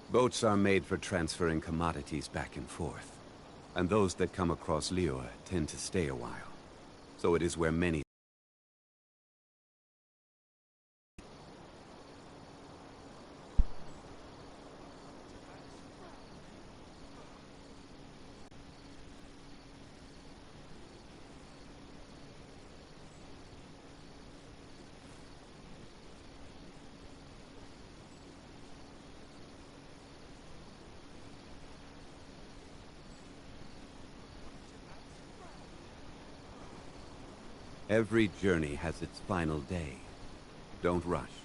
Boats are made for transferring commodities back and forth. And those that come across Liyue tend to stay a while. So it is where many... Every journey has its final day. Don't rush.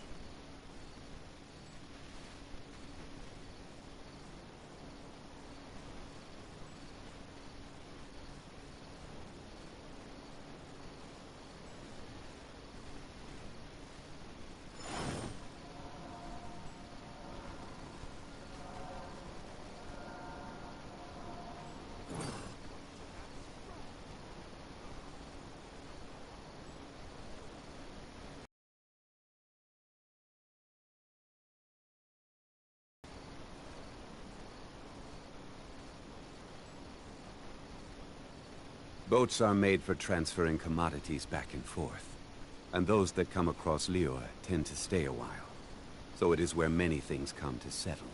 Boats are made for transferring commodities back and forth. And those that come across Liyue tend to stay a while. So it is where many things come to settle.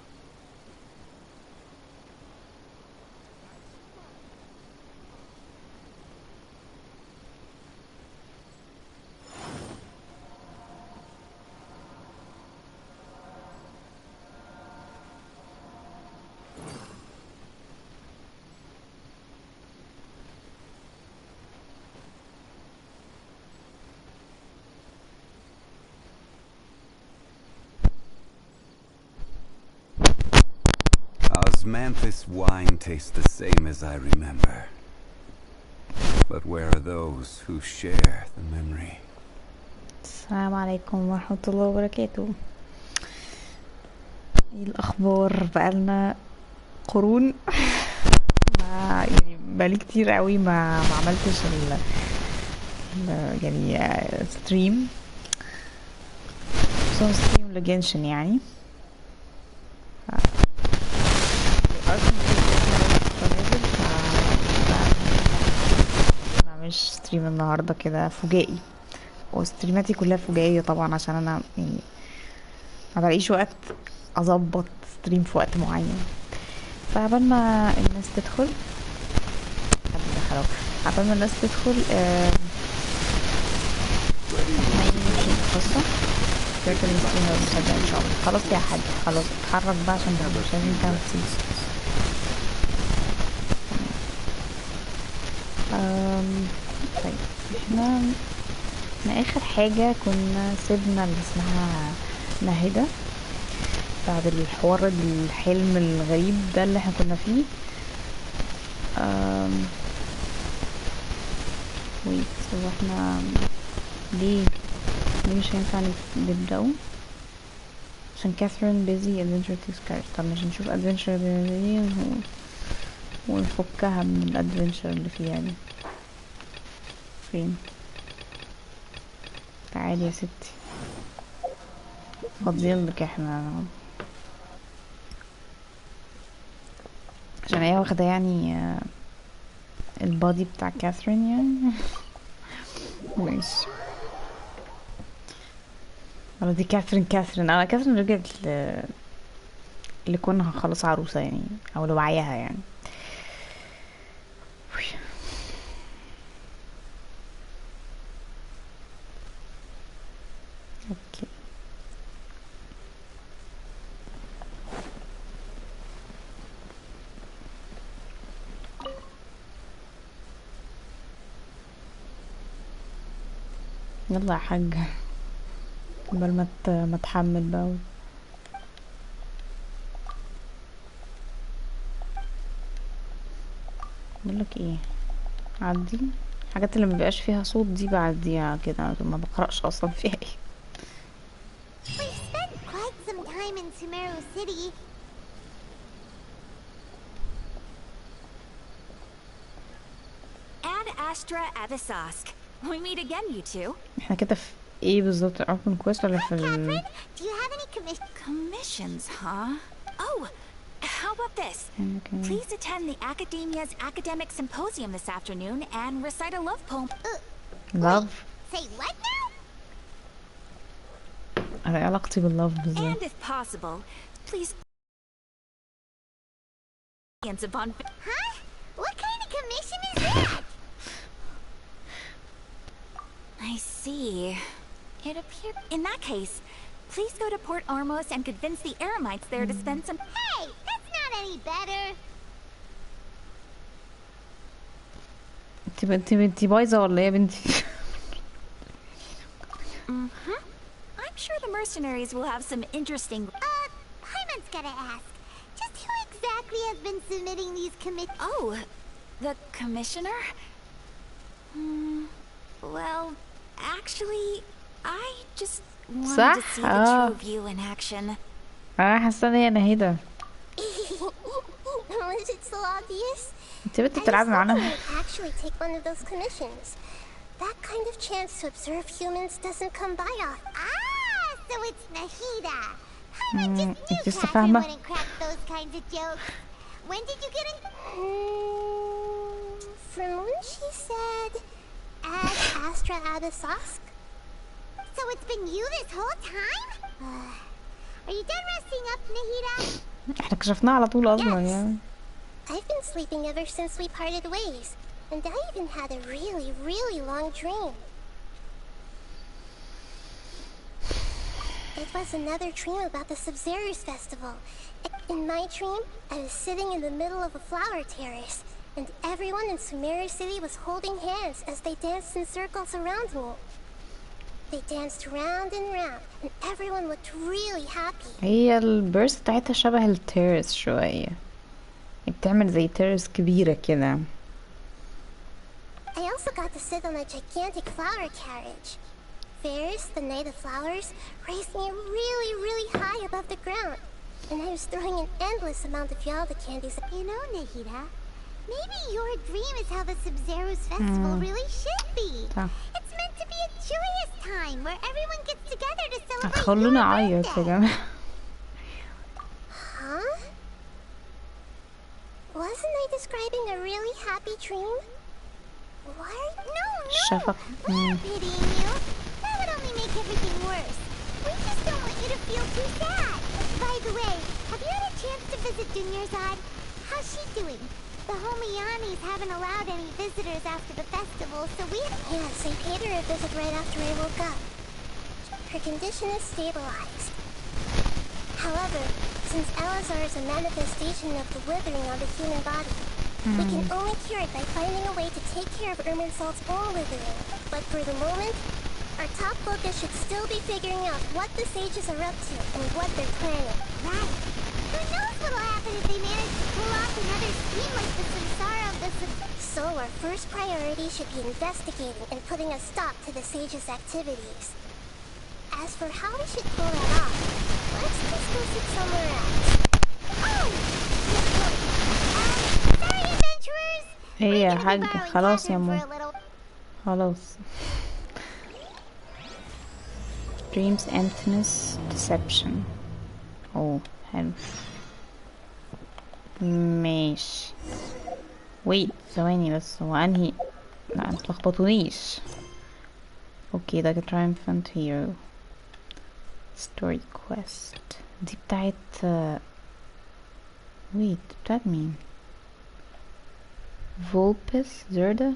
Osmanthus wine tastes the same as I remember. But where are those who share the memory? السلام عليكم ورحمة الله وبركاته. ايه الأخبار؟ بقالنا قرون ما يعني بقالي كتير قوي ما عملتش يعني ستريم لجنشن يعني مش ستريم النهارده كده فجائي، وستريماتي كلها فجائيه طبعا عشان انا يعني ما بلاقيش وقت اظبط ستريم في وقت معين. فعبال ما الناس تدخل عبال ما الناس تدخل قصه فكرة الستريم المسجل ان شاء الله. خلاص يا حاج، خلاص اتحرك بقى عشان مش لازم تعمل سيس. طيب احنا اخر حاجة كنا سيبنا اللي اسمها ناهدة بعد الحوار الحلم الغريب ده اللي احنا كنا فيه. هو احنا ليه مش هينفع نبدأه عشان كاثرين بيزي ادفنتشر تكسكارج. طب مش نشوف ادفنتشر دي ونفكها من الادفنتشر اللي فيها دي. فين؟ تعالي يا ستي، فاضيلك احنا عشان هي واخدة يعني البادي بتاع كاثرين يعني. ماشي ولا دي كاثرين انا كاثرين رجعت لكونها خلاص عروسة يعني او لوعيها يعني. اوكي يلا يا حاج قبل ما تحمل بقى. بقولك ايه، عدي الحاجات اللي مبيبقاش فيها صوت دي بعديها كده، ما بقرأش اصلا فيها ايه. We've spent quite some time in Sumeru City. Ad Astra Avisask. We meet again, you two. احنا كده في ايه بالظبط؟ open quest ولا في Catherine, do you have any commissions, Commissions, huh? Oh, how about this? Okay. Please attend the Academia's academic symposium this afternoon and recite a love poem. love. Say what now? أنا علاقتي باللove بالذات. And if possible, please upon. Huh? What kind of commission is that? I see. It appears. In that case, please go to Port Ormos and convince the Eremites there to spend some. Hey, that's not any better. انتي بايظة ولا ايه يا بنتي؟ I'm sure the mercenaries will have some interesting. Hyman's gotta ask. Just who exactly has been submitting these Oh, the commissioner? Well, actually, I just wanted to see the two of you in action. أنا حاسة إن هي نهيدة. Was it so obvious? انتي بنتي بتلعبي معانا. Actually take one of those commissions. That kind of chance to observe humans doesn't come by often. Ah, so it's Nahida. Hyman just knew Catherine wouldn't crack those kinds of jokes. When did you get in? From when she said, "Ad Astra Abasosk." So it's been you this whole time? Are you done resting up, Nahida? احنا كشفناها على طول أصلا يعني. I've been sleeping ever since we parted ways, and I even had a really, really long dream. It was another dream about the Sub-Zerus festival. In my dream, I was sitting in the middle of a flower terrace, and everyone in Sumeru City was holding hands as they danced in circles around me. They danced round and round, and everyone looked really happy. هي البيرس بتاعتها شبه التيرس شوية. بتعمل زي تيرس كبيرة كده. I also got to sit on a gigantic flower carriage. Ferris, the Knight of Flowers, raised me really, really high above the ground, and I was throwing an endless amount of Yalda candies. You know, Nahida, maybe your dream is how the Sub-Zerus festival really should be. It's meant to be a joyous time where everyone gets together to celebrate خلونا your أعيط يا جماعة. Huh? Wasn't I describing a really happy dream? What? No, شفق. we're not pitying you. That would only make everything worse. We just don't want you to feel too sad. By the way, have you had a chance to visit Dunyarzad? How's she doing? The Homiyanis haven't allowed any visitors after the festival, so we... Yes, I paid her a visit right after I woke up. Her condition is stabilized. However, since Elazar is a manifestation of the withering on the human body, we can only cure it by finding a way to take care of Irminsul's own withering. But for the moment, our top focus should still be figuring out what the sages are up to and what they're planning. Right. Who knows what'll happen if they manage to pull off another scheme like the Samsara of the So our first priority should be investigating and putting a stop to the sages' activities. As for how we should pull that off, let's discuss it somewhere else. Oh! Sorry, adventurers! ايه يا حاج خلاص يا ماما خلاص. Dreams emptiness deception. اوه حلو ماشي. wait ثواني بس هو انهي لا متلخبطونيش. اوكي ده triumphant hero story quest دي بتاعت wait بتاعت مين؟ فولبس زردا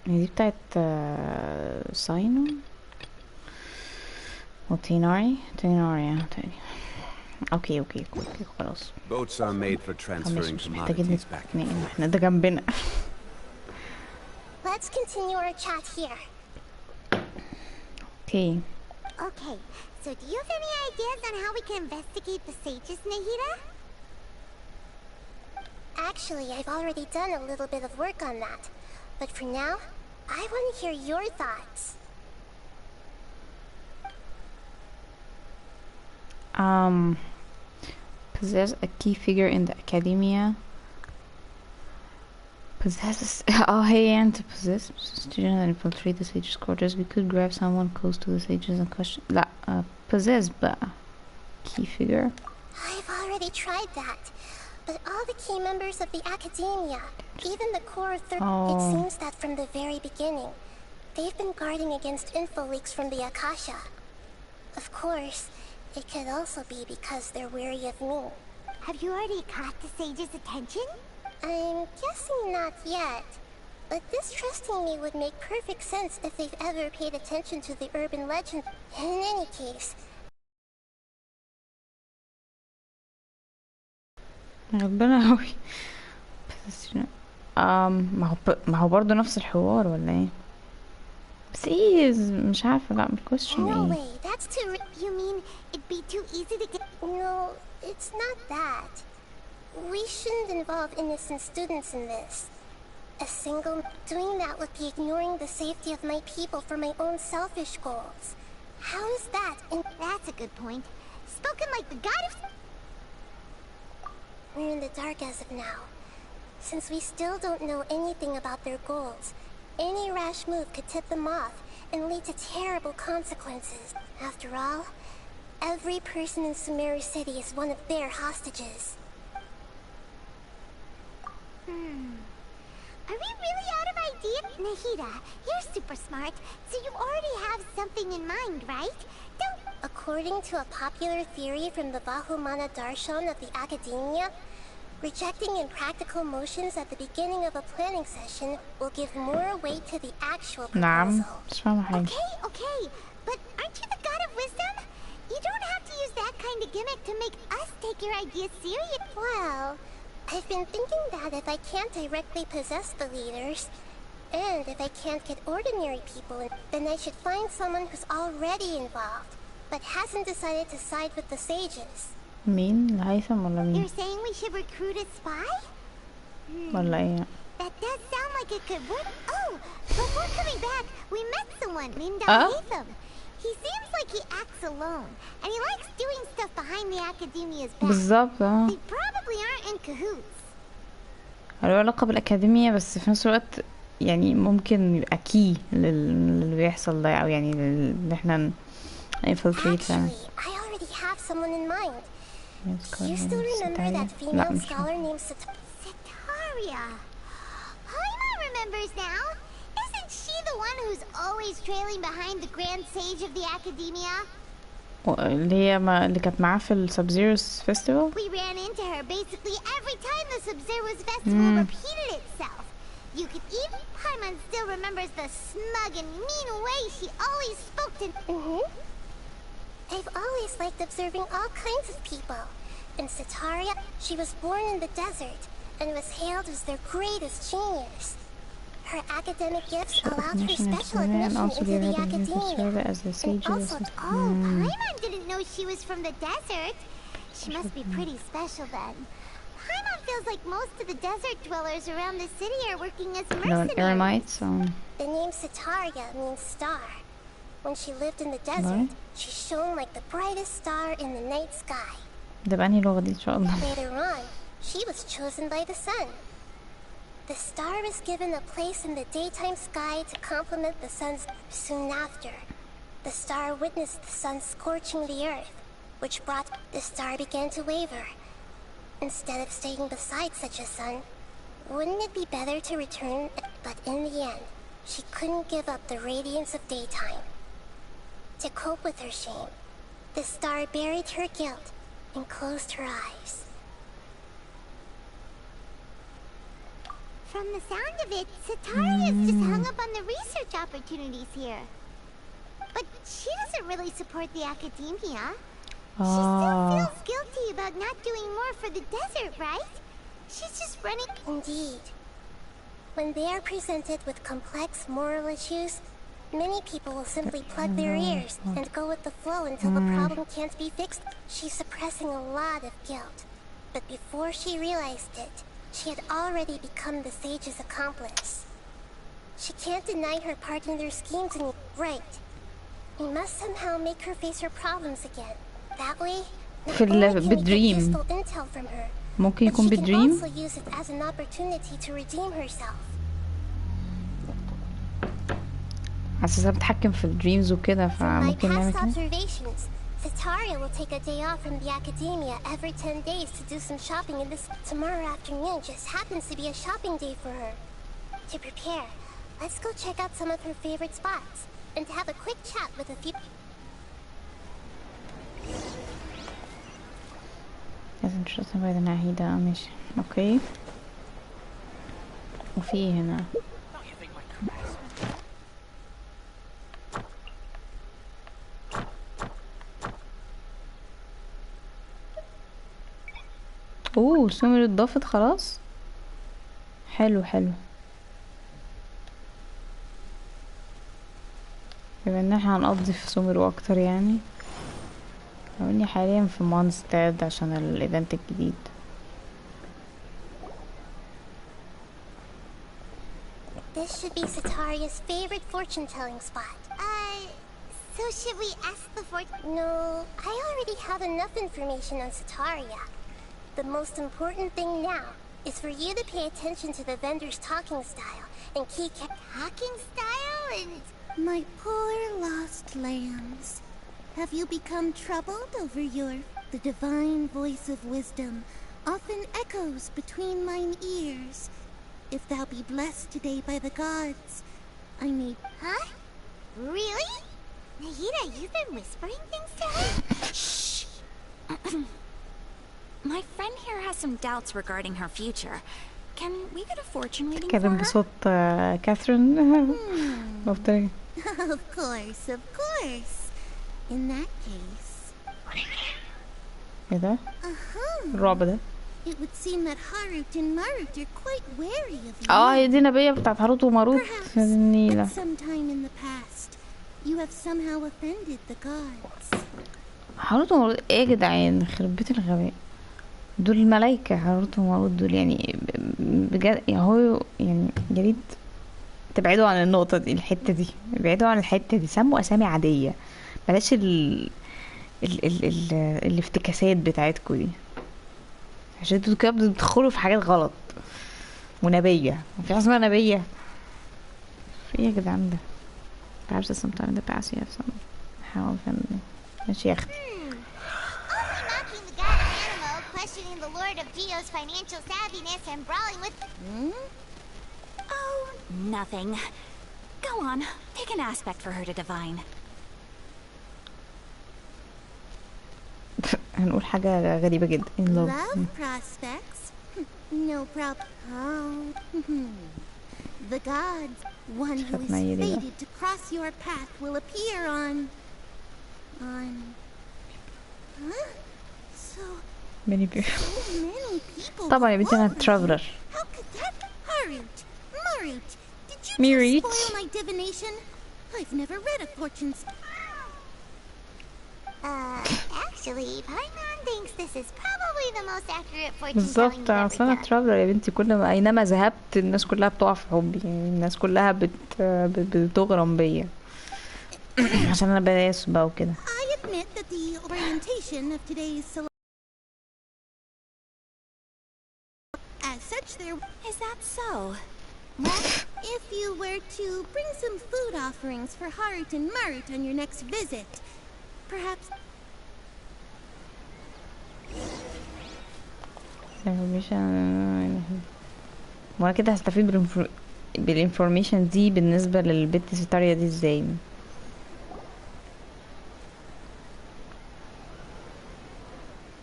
دي بتاعت ساينو وتيناري تقريبا. اوكي خلاص. Boats are made for transferring مش محتاجين commodities back and نتنقل forth. احنا ده جنبنا. Let's continue our chat here. Okay. Okay, so do you have any ideas on how we can investigate the sages, Nahida? Actually, I've already done a little bit of work on that. But for now, I want to hear your thoughts. Possess a key figure in the academia. Possesses. Oh, hey, and to possess student and infiltrate the sages' quarters. We could grab someone close to the sages and question. لا possess بقى. key figure. I've already tried that, but all the key members of the academia, even the core it seems that from the very beginning, they've been guarding against info leaks from the Akasha. Of course, it could also be because they're wary of me. Have you already caught the sage's attention? I'm guessing not yet, but distrusting me would make perfect sense if they've ever paid attention to the urban legend. In any case, ربنا قوي. بس ما هو برضه نفس الحوار ولا ايه؟ بس ايه مش عارفة. لا الكويستشن no ايه؟ way, that's too you mean it'd be too easy to get... No, it's not that. We shouldn't involve innocent students in this. Doing that would be ignoring the safety of my people for my own selfish goals. How is that? That's a good point. Spoken like the god of... We're in the dark as of now. Since we still don't know anything about their goals, any rash move could tip them off and lead to terrible consequences. After all, every person in Sumeru City is one of their hostages. Are we really out of ideas? Nahida, you're super smart, so you already have something in mind, right? Don't... According to a popular theory from the Vahumana Darshan of the Academia, rejecting impractical motions at the beginning of a planning session will give more weight to the actual نعم proposal. مش فاهمة حاجة. Okay, but aren't you the god of wisdom? You don't have to use that kind of gimmick to make us take your ideas serious. Well, I've been thinking that if I can't directly possess the leaders, and if I can't get ordinary people in, then I should find someone who's already involved, but hasn't decided to side with the sages. مين الهيثم ولا مين؟ You're saying we should recruit a spy? ولا ايه؟ That does sound like it could work. Oh, before coming back, we met someone named Oh? Al-Haytham. He seems like he acts alone, and he likes doing stuff behind the academia's back. بالظبط They probably aren't in cahoots. له علاقة بالأكاديمية بس في نفس الوقت يعني ممكن يبقى كي للي بيحصل ده، أو يعني اللي احنا infiltrate. Actually, I already have someone in mind. You still remember that female scholar named Setaria. Paimon remembers now. Isn't she the one who's always trailing behind the grand sage of the academia? اللي كانت معاه في السبزيروس فيستيفال. We ran into her basically every time the Sub-Zero's festival repeated itself. You could even... Paimon still remembers the smug and mean way she always spoke to... I've always liked observing all kinds of people. In Setaria, she was born in the desert and was hailed as their greatest genius. Her academic gifts allowed her special admission into the academia. And also, Paimon didn't know she was from the desert. She must be pretty special then. Paimon feels like most of the desert dwellers around the city are working as mercenaries. The name Setaria means star. When she lived in the desert, she shone like the brightest star in the night sky. Later on, she was chosen by the sun. The star was given a place in the daytime sky to complement the sun's. Soon after, the star witnessed the sun scorching the earth, which brought the star began to waver. Instead of staying beside such a sun, wouldn't it be better to return? But in the end, she couldn't give up the radiance of daytime. To cope with her shame, the star buried her guilt and closed her eyes. From the sound of it, Setaria's just hung up on the research opportunities here. But she doesn't really support the academia. She still feels guilty about not doing more for the desert, right? She's just running... Indeed. When they are presented with complex moral issues, many people will simply plug their ears and go with the flow until the problem can't be fixed. She's suppressing a lot of guilt. But before she realized it, she had already become the sage's accomplice. She can't deny her part in their schemes and... Right. We must somehow make her face her problems again. That way, not only can we get useful intel from her, ممكن يكون but she can بدريم. also use it as an opportunity to redeem herself. حاسسها بتحكم في الدريمز وكده From my فممكن نعمل past كده. observations, Sataria will take a day off from the academia every 10 days to do some shopping, and this tomorrow afternoon just happens to be a shopping day for her. To prepare, let's go check out some of her favorite spots and to have a quick chat with a few. لازم نشوف بعد الناحية ده. ماشي اوكي. وفي هنا سوميرو اتضافت خلاص. حلو حلو. بما ان احنا هنقضي في سوميرو اكتر يعني. لو اني حاليا في مونستاد عشان الايفنت الجديد. This should be Sataria's favorite fortune-telling spot. So should we ask the No, I already have enough information on Sataria. The most important thing now is for you to pay attention to the vendor's talking style and keep talking style and... My poor lost lambs. Have you become troubled over The divine voice of wisdom often echoes between mine ears. If thou be blessed today by the gods, I may... Huh? Really? Nahida, you've been whispering things to her? Shh! My friend here has some doubts regarding her future. Can we get a fortune reading for كلام her? بصوت كاثرين. Of course. In that case... ايه ده؟ الرعب ده. It would seem that Harut and Marut are quite wary of you. هي دي نبية بتاعت هاروت وماروت النيلة. Perhaps at some time in the past, you have somehow offended the gods. هاروت وماروت ايه يا جدعان؟ خرب بيت الغباء. دول الملايكة هاروت وماروت دول يعني بجد هو يعني يا ريت تبعدوا عن النقطة دي الحتة دي. ابعدوا عن الحتة دي. سموا أسامي عادية. بلاش الافتكاسات بتاعتكوا دي. عشان انتوا كده بتدخلوا في حاجات غلط. ونبية. مفيش حاجة اسمها نبية. في ايه يا جدعان ده؟ Perhaps sometime in the past you have some how family. ماشي يا اختي. Also mocking the god of Animo, questioning the lord of Geo's financial savviness, and brawling with... Oh, nothing. Go on, pick an aspect for her to divine. هنقول حاجة غريبة جدا. Love prospects? No problem. The gods, one who is fated to cross your path will appear on... Huh? So many many people... طبعا يا بنتي أنا traveler. How could that... Harut! Marut! Did you Marut. just spoil my divination? I've never read a fortune... Actually, Paimon thinks this is probably the most accurate fortune telling بالظبط. we've ever اصل انا done. traveler يا بنتي. كل ما اينما ذهبت الناس كلها بتقع في حبي. يعني الناس كلها بتغرم بيا. عشان انا بناس بقى وكده. I admit that the orientation of today's as such there... Is that so? Well, if you were to bring some food offerings for Harut and Marut on your next visit, perhaps... وانا كده هستفيد بالانفورميشن دي بالنسبة للبت ستاريا دي ازاي؟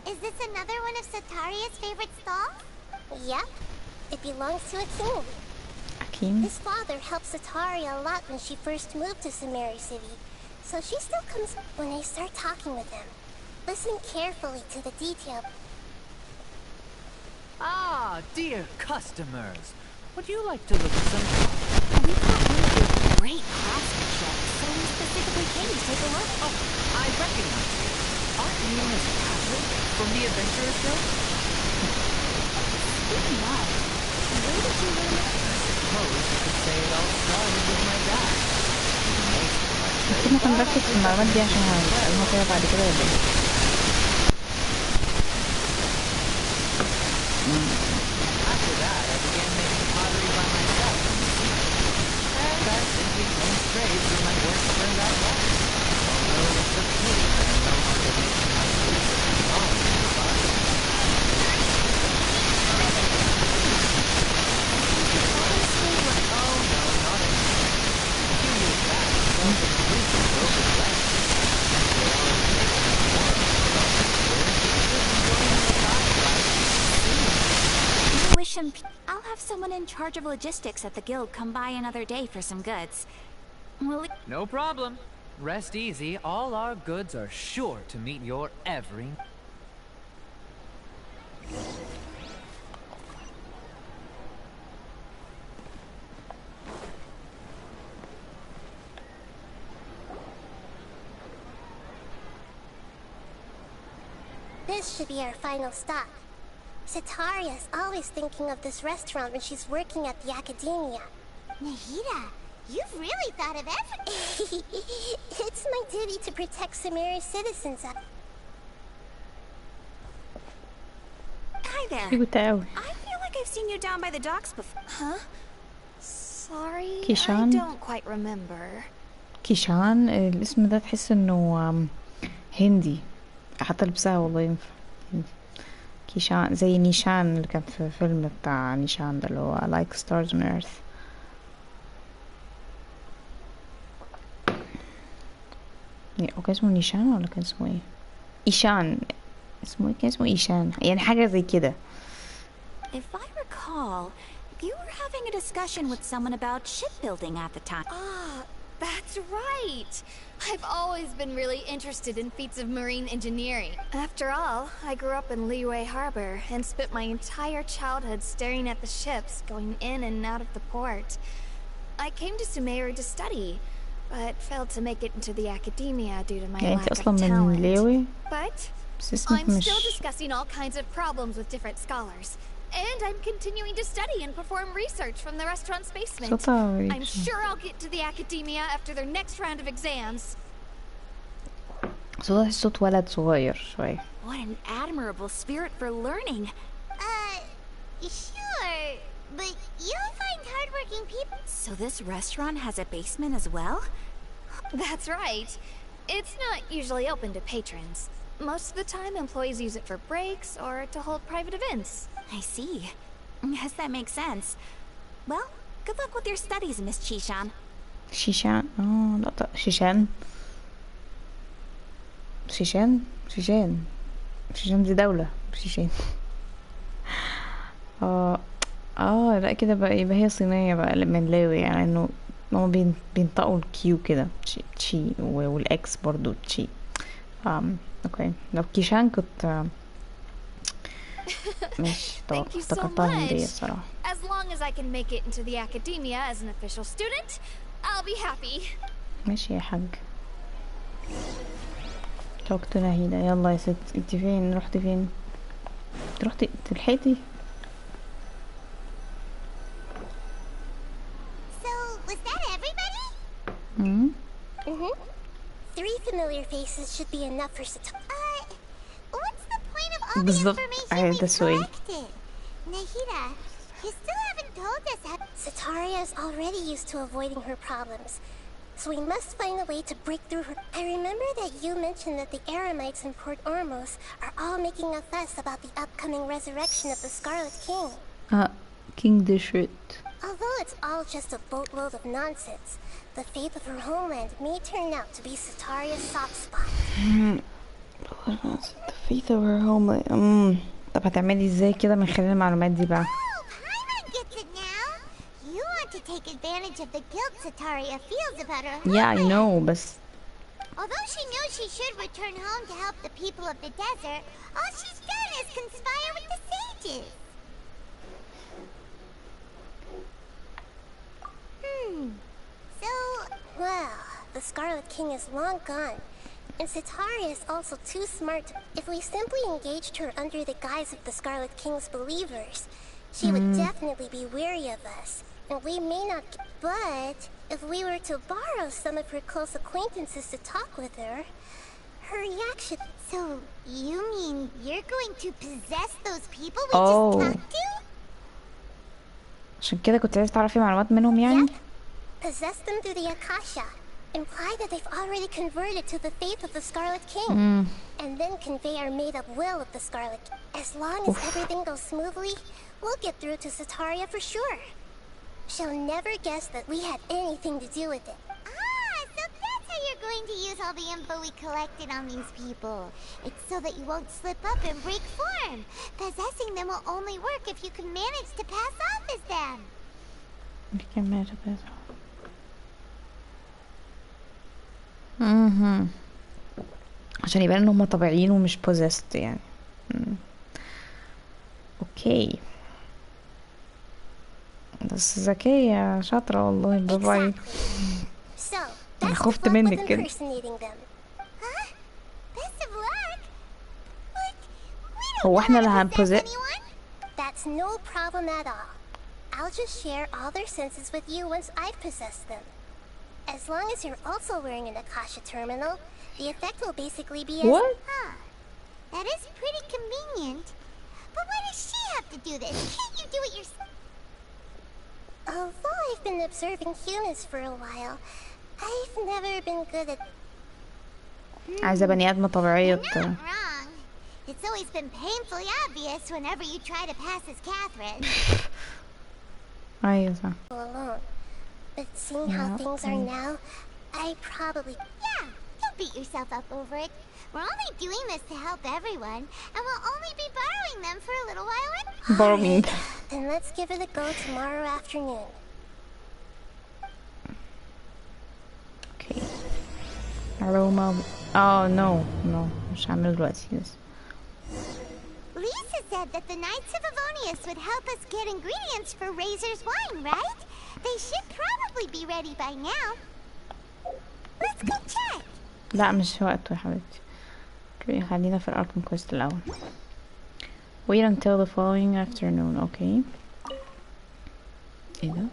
Is this another one of Sataria's favorite stalls? Yep, it belongs to a king. king? His father helped Sataria a lot when she first moved to Sumeru City, so she still comes when I start talking with him. Listen carefully to the detail. Ah, dear customers, would you like to look at some... We got one of your great craftsmanship, so we specifically came to take a look. Oh, I recognize you. Aren't you Miss Patrick from the Adventurers Guild? Speaking of, where did you learn that? Suppose you could say it all started with my dad. بس ممكن نركز في المعلومات دي عشان هنسألها كده بعد كده ولا ايه؟ After that, I began making pottery by myself. And I simply went straight through my work turned out well. Although it's a pity that I no longer in charge of logistics at the guild come by another day for some goods. Will it... No problem. Rest easy. All our goods are sure to meet your every... This should be our final stop. Sataria's always thinking of this restaurant when she's working at the academia. Nahida, you've really thought of everything. It's my duty to protect Sumeru's citizens. Hi there. كيوت I feel like I've seen you down by the docks before. Huh? Sorry, كيشان. I don't quite remember. كيشان الاسم ده تحس انه هندي، حتى لبسها والله ينفع هندي. كيشان زي نيشان اللي كان في فيلم بتاع نيشان ده اللي هو Like Stars on Earth. هو كان اسمه نيشان ولا كان اسمه ايه؟ ايشان. اسمه ايه؟ كان اسمه ايشان، يعني حاجة زي كده. If I recall, you were having a discussion with someone about shipbuilding at the time. Ah, that's right. I've always been really interested in feats of marine engineering. After all, I grew up in Liyue Harbor and spent my entire childhood staring at the ships going in and out of the port. I came to Sumeru to study, but failed to make it into the academia due to my يعني lack انت of اصلا من talent. ليوي But بس اسمك I'm still مش discussing all kinds of problems with different scholars. And I'm continuing to study and perform research from the restaurant's basement. صوتها I'm sure I'll get to the academia after their next round of exams. صوتها صوت ولد صغير شوية. What an admirable spirit for learning. Sure, but you'll find hardworking people. So this restaurant has a basement as well? That's right. It's not usually open to patrons. Most of the time, employees use it for breaks or to hold private events. I see. Yes, that makes sense. Well, good luck with your studies, Miss Chishan. شيشان لا شيشان شيشان شيشان شيشان دي دولة شيشان. لا كده بقى يبقى هي صينية بقى من لاوي، يعني انه هما بينطقوا الكيو كده تشي والاكس برضو تشي. اوكي لو كيشان كنت مش افتكرتها هندية الصراحة. As long as I can make it into the academia as an official student, I'll be happy. ماشي يا حاج. توقت نهيدة. يلا يا ست، انت فين؟ رحتي فين؟ رحتي تلحقتي؟ So, was that everybody? Three familiar faces should be enough for What's the point of all the بالظبط. information ده we سؤال. collected? Nahida, you still haven't told us how... Sataria is already used to avoiding her problems, so we must find a way to break through her. I remember that you mentioned that the Eremites in Port Ormos are all making a fuss about the upcoming resurrection of the Scarlet King. King the shit. Although it's all just a boatload of nonsense, the fate of her homeland may turn out to be Sataria's soft spot. The faith of her home. طب هتعملي ازاي كده من خلال المعلومات دي بقى؟ Oh, Paimon gets it now. You want to take advantage of the guilt Sataria feels about her homeland. Yeah, I know, بس Although she knows she should return home to help the people of the desert, all she's done is conspire with the sages. So... Well, the Scarlet King is long gone, and Sataria is also too smart. If we simply engaged her under the guise of the Scarlet King's believers, she would definitely be weary of us, and we may not. But if we were to borrow some of her close acquaintances to talk with her, her reaction. So, you mean you're going to possess those people we Oh. just talked to? عشان كده كنت عايزة تعرفي معلومات منهم يعني؟ Yep. Possess them through the Akasha. Imply that they've already converted to the faith of the Scarlet King. And then convey our made-up will of the Scarlet King. As long as everything goes smoothly, we'll get through to Sataria for sure. She'll never guess that we had anything to do with it. Ah, so that's how you're going going to use all the info we collected on these people. It's so that you won't slip up and break form. Possessing them will only work if you can manage to pass off as them. You can manage to pass off. عشان يبان ان هم طبيعيين ومش possessed يعني. اوكي. بس ذكية شاطرة والله برافو عليك. انا خفت منك كده. هو احنا اللي هنبوزيت؟ That's no problem at all. I'll just share all their senses with you once I've possessed them. As long as you're also wearing an Akasha terminal, the effect will basically be as... What? Huh. That is pretty convenient. But why does she have to do this? Can't you do it yourself? Although I've been observing humans for a while, I've never been good at... عايزة بني آدمة طبيعية You're not wrong. It's always been painfully obvious whenever you try to pass as Catherine. أيوة صح. Alone. But seeing how things are now, I probably... Yeah, don't beat yourself up over it. We're only doing this to help everyone, and we'll only be borrowing them for a little while anyway. Borrowing. Then let's give it a go tomorrow afternoon. Okay. Aroma. Oh no, مش هعمل دلوقتي بس. Lisa said that the Knights of Avonius would help us get ingredients for Razor's wine, right? They should probably be ready by now. Let's go check. لا مش وقته يا حبيبتي. خلينا في الاركم كويست الأول. Wait until the following afternoon. Okay. ايه ده؟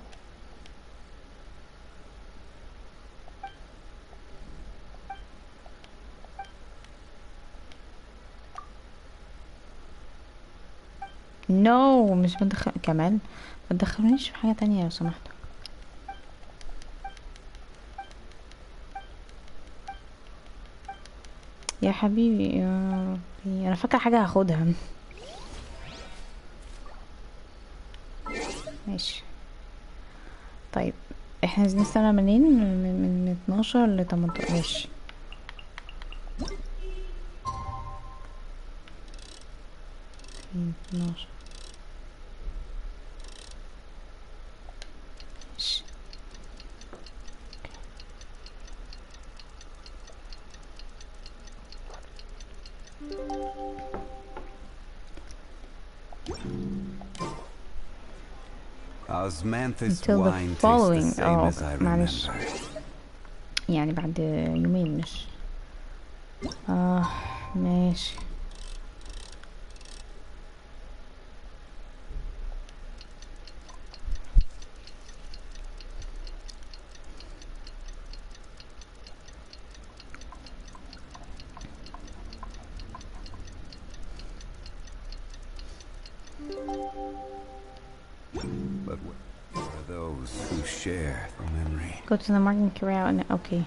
نو مش بدخل كمان، ما تدخلونيش في حاجة تانية لو سمحتوا. يا حبيبي يا ربي انا فاكرة حاجة هاخدها. ماشي طيب احنا عايزين نستنى منين؟ من 12 ل 18. ماشي من 12. ماشي Osmanthus until the wine following. tastes the same as I معلش remember. يعني بعد يومين مش ماشي. But where are those who share the memory? Go to the market and carry out an... Okay.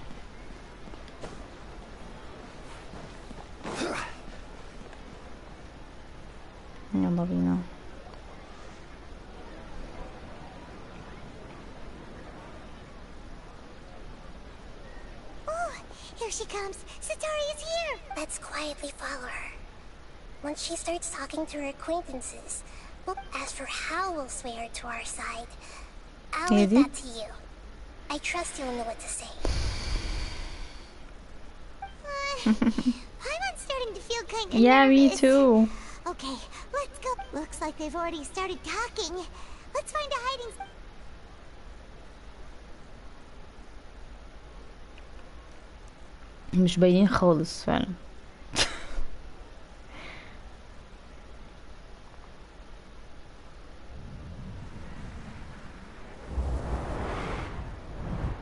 يلا بينا. Oh, here she comes. Satari is here. Let's quietly follow her. Once she starts talking to her acquaintances, we'll ask her how we'll sway her to our side. I'll leave that to you. I trust you'll know what to say. I'm starting to feel kind of Yeah, nervous. me too. Okay, let's go. Looks like they've already started talking. Let's find a hiding... مش باينين خالص فعلا.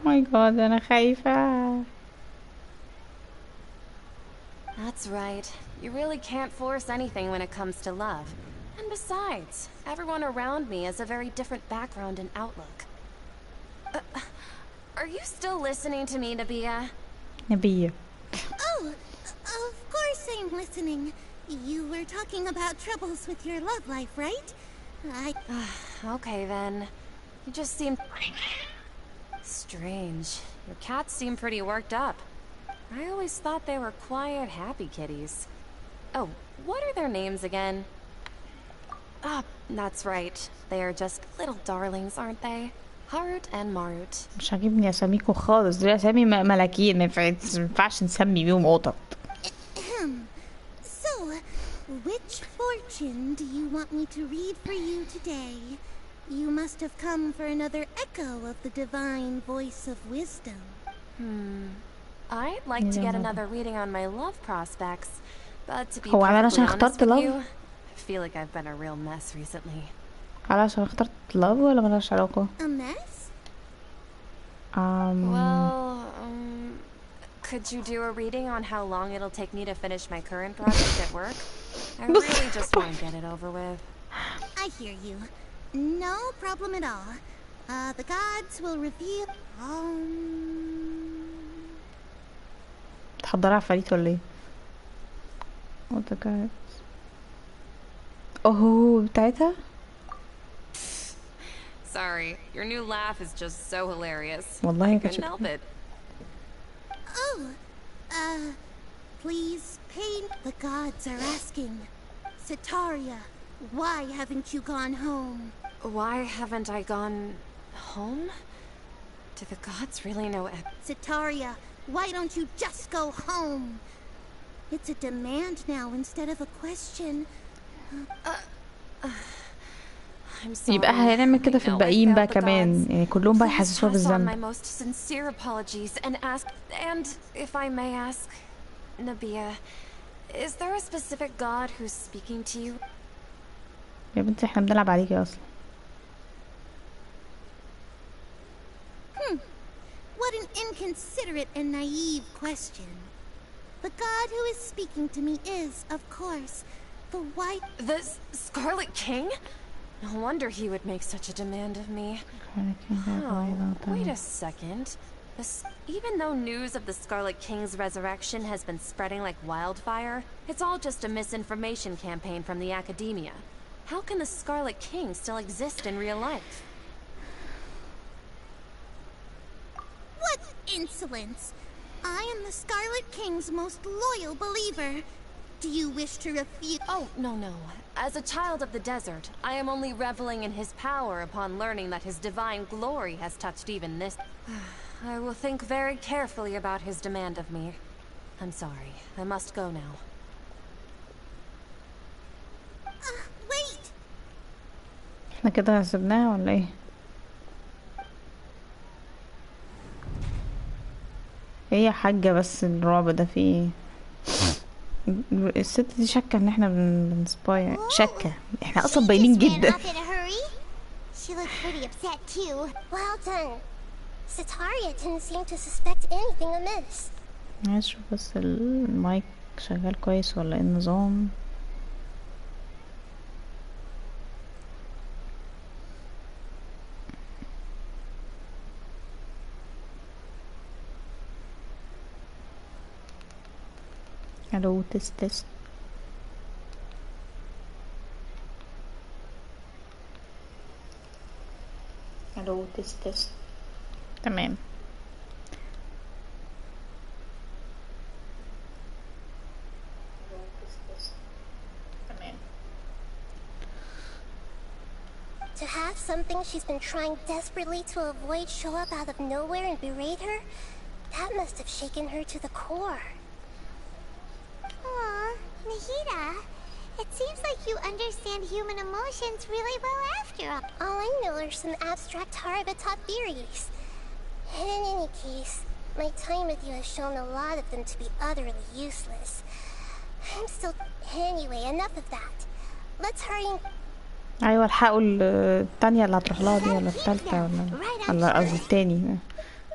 my god أنا خايفة. That's right. You really can't force anything when it comes to love. And besides, everyone around me has a very different background and outlook. Are you still listening to me, Nabia? Nabia. Oh, of course I'm listening. You were talking about troubles with your love life, right? Okay then. You just seem... strange. Your cats seem pretty worked up. I always thought they were quiet, happy kitties. Oh, what are their names again? Ah, that's right. They are just little darlings, aren't they? Harut and Marut. مش عاجبني اساميكم خالص، دول اسامي ملاكين، ما ينفعش نسمي بيهم قطط. So, which fortune do you want me to read for you today? You must have come for another echo of the divine voice of wisdom. I'd like to get another reading on my love prospects, but to be هو أنا perfectly عشان honest اخترت with love؟ you, I feel like I've been a real mess recently. عشان اخترت love ولا ملهاش علاقة؟ A mess? Well, could you do a reading on how long it'll take me to finish my current project at work? I really just want to get it over with. I hear you. No problem at all. The gods will reveal. تحضرها عفاريت ولا ايه؟ What the gods. اوه بتاعتها؟ Sorry, your new laugh is just so hilarious. والله I couldn't help it. Oh, please paint. The gods are asking. Sitaria, why haven't you gone home? Why haven't I gone home? Do the gods really know? Sitaria, why don't you just go home? It's a demand now instead of a question. I'm sorry. يبقى هنعمل كده في I know I الباقيين بقى failed the كمان، gods. يعني كلهم بقى Please يحسسوها pass on my بالذنب. most sincere apologies and if I may ask, Nabia, is there a specific god who's speaking to you? يا بنتي احنا بنلعب عليكي اصلا. What an inconsiderate and naive question. The god who is speaking to me is, of course, the white... The Scarlet King? No wonder he would make such a demand of me. Oh, wait a second. Even though news of the Scarlet King's resurrection has been spreading like wildfire, it's all just a misinformation campaign from the academia. How can the Scarlet King still exist in real life? What insolence! I am the Scarlet King's most loyal believer. Do you wish to refute? Oh, no. As a child of the desert, I am only reveling in his power upon learning that his divine glory has touched even this. I will think very carefully about his demand of me. I'm sorry. I must go now. Wait! احنا كده سيبناها ولا ايه؟ ايه يا حاجة بس الرعب ده فيه ايه؟ الست دي شاكة ان احنا بنسباي، شاكة احنا اصلا باينين جدا. She looked pretty upset too. Well done. Sitaria didn't seem to suspect anything amiss. عايز اشوف بس المايك شغال كويس ولا ايه النظام. الو تست. الو تست. تمام. To have something she's been trying desperately to avoid show up out of nowhere and berate her, that must have shaken her to the core. Aw, Nahida, it seems like you understand human emotions really well after all. All I know are some abstract Harabatot theories. In any case, my time with you has shown a lot of them to be utterly useless. I'm still... Anyway, enough of that. Let's hurry and... ايوه الحقوا التانية اللي هتروح لها دي ولا التالتة ولا قصدي التاني.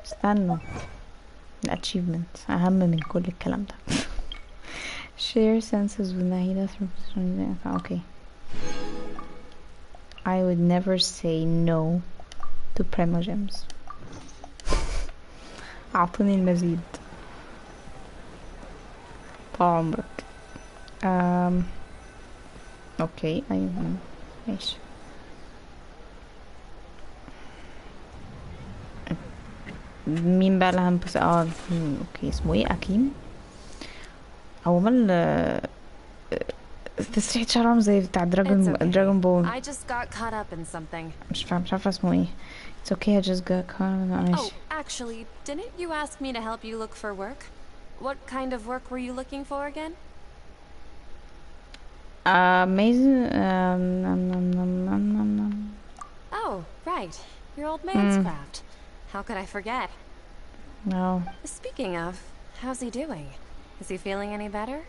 استنوا الاتشيفمنت اهم من كل الكلام ده. Share senses with Nahida through... okay. I would never say no to Primogems. اعطني المزيد طال عمرك. اوكي ايوه ماشي. مين بقى اللي هنبص اوكي اسمه ايه اكيم او مال تسريحة شعرهم زي بتاع دراجون بول. I just got caught up in something. مش عارفة اسمه ايه. It's okay, I just got caught. Oh, actually, didn't you ask me to help you look for work? What kind of work were you looking for again? Amazing. Oh, right. Your old man's craft. How could I forget? No. Speaking of, how's he doing? Is he feeling any better?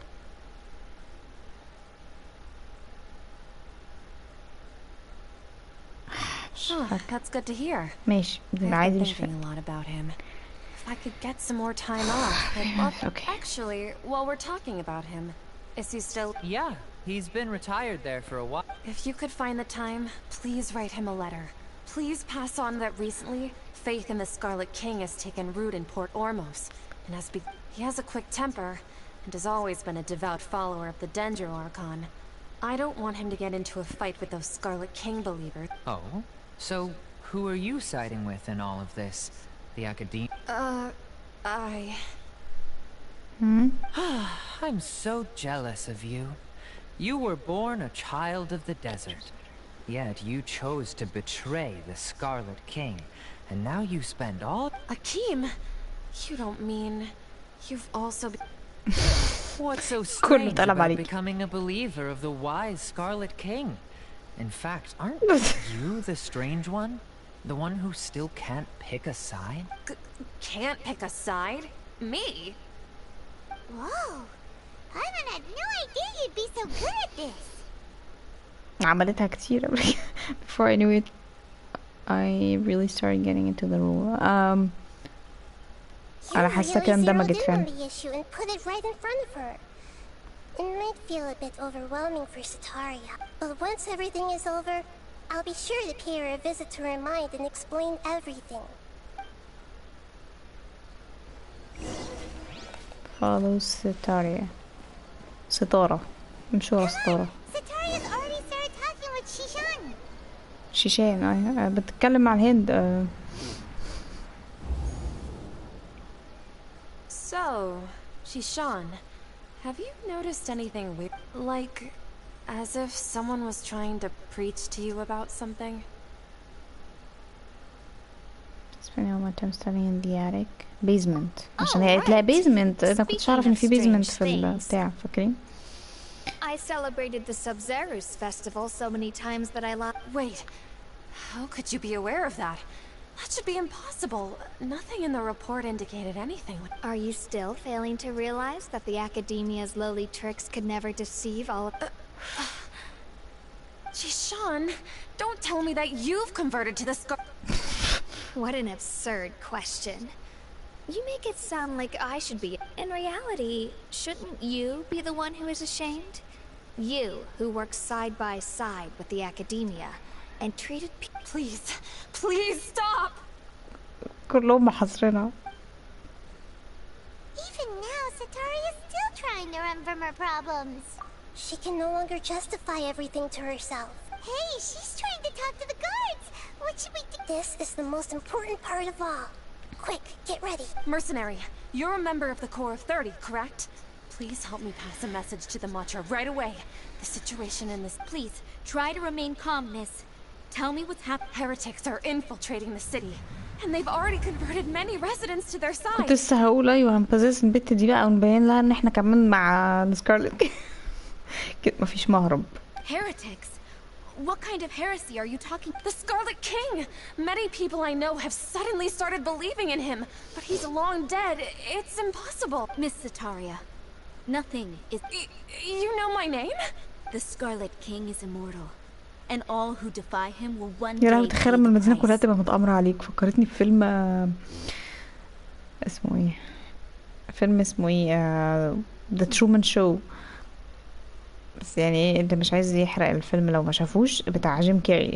Oh, that's good to hear. ماشي. I've been thinking a lot about him. If I could get some more time off. Okay. Actually, while we're talking about him, is he still... Yeah, he's been retired there for a while. If you could find the time, please write him a letter. Please pass on that recently, faith in the Scarlet King has taken root in Port Ormos, and he has a quick temper, and has always been a devout follower of the Dendro Archon. I don't want him to get into a fight with those Scarlet King believers. Oh? So, who are you siding with in all of this? The Academy? I'm so jealous of you. You were born a child of the desert. Yet you chose to betray the Scarlet King. And now you spend all... Akeem! You don't mean... You've also been... What's so strange about becoming a believer of the wise Scarlet King? In fact, aren't you the strange one? The one who still can't pick a side? Can't pick a side? Me? Whoa! Paimon had no idea you'd be so good at this! عملتها كتير before I knew it. I really started getting into the role. أنا حاسة كده اندمجت فعلا. It might feel a bit overwhelming for Sataria, but once everything is over, I'll be sure to pay her a visit to her mind and explain everything. Follow Sataria. ستارة. مش ورا ستارة. Sataria's already started talking with Shishan. شيشان بتتكلم مع الهند. So, Shishan, have you noticed anything weird? Like, as if someone was trying to preach to you about something? Spending all my time studying in the attic. Basement. عشان هي قالت لها basement. أنا كنتش أعرف إن في basement في البتاع فاكرين؟ I celebrated the Sub-Zerus festival so many times that I lost. Wait, how could you be aware of that? That should be impossible. Nothing in the report indicated anything. Are you still failing to realize that the Academia's lowly tricks could never deceive all of... Jishan, don't tell me that you've converted to the What an absurd question. You make it sound like I should be. In reality, shouldn't you be the one who is ashamed? You, who works side by side with the Academia, and treated people... Please stop! كلهم محاصرينها. Even now, Sataria is still trying to run from her problems. She can no longer justify everything to herself. Hey, she's trying to talk to the guards. What should we do? This is the most important part of all. Quick, get ready. Mercenary, you're a member of the Corps of 30, correct? Please help me pass a message to the Matcha right away. The situation in this... Please, try to remain calm, miss. Tell me what's happening. Heretics are infiltrating the city, and they've already converted many residents to their side. كنت لسه هقول ايوه هنبوزيس البت دي بقى ونبين لها ان احنا كمان مع سكارلت. كده مفيش مهرب. Heretics? What kind of heresy are you talking? The Scarlet King! Many people I know have suddenly started believing in him, but he's long dead. It's impossible. Miss Sataria, nothing is... You know my name? The Scarlet King is immortal, and all who defy him will one يا لهوي day تخيل pay لما the المدينة كلها price. تبقى متآمرة عليك. فكرتني بفيلم اسمه ايه؟ فيلم اسمه ايه؟ The Truman Show. بس يعني اللي مش عايز يحرق الفيلم لو ما شافوش بتاع جيم كاري.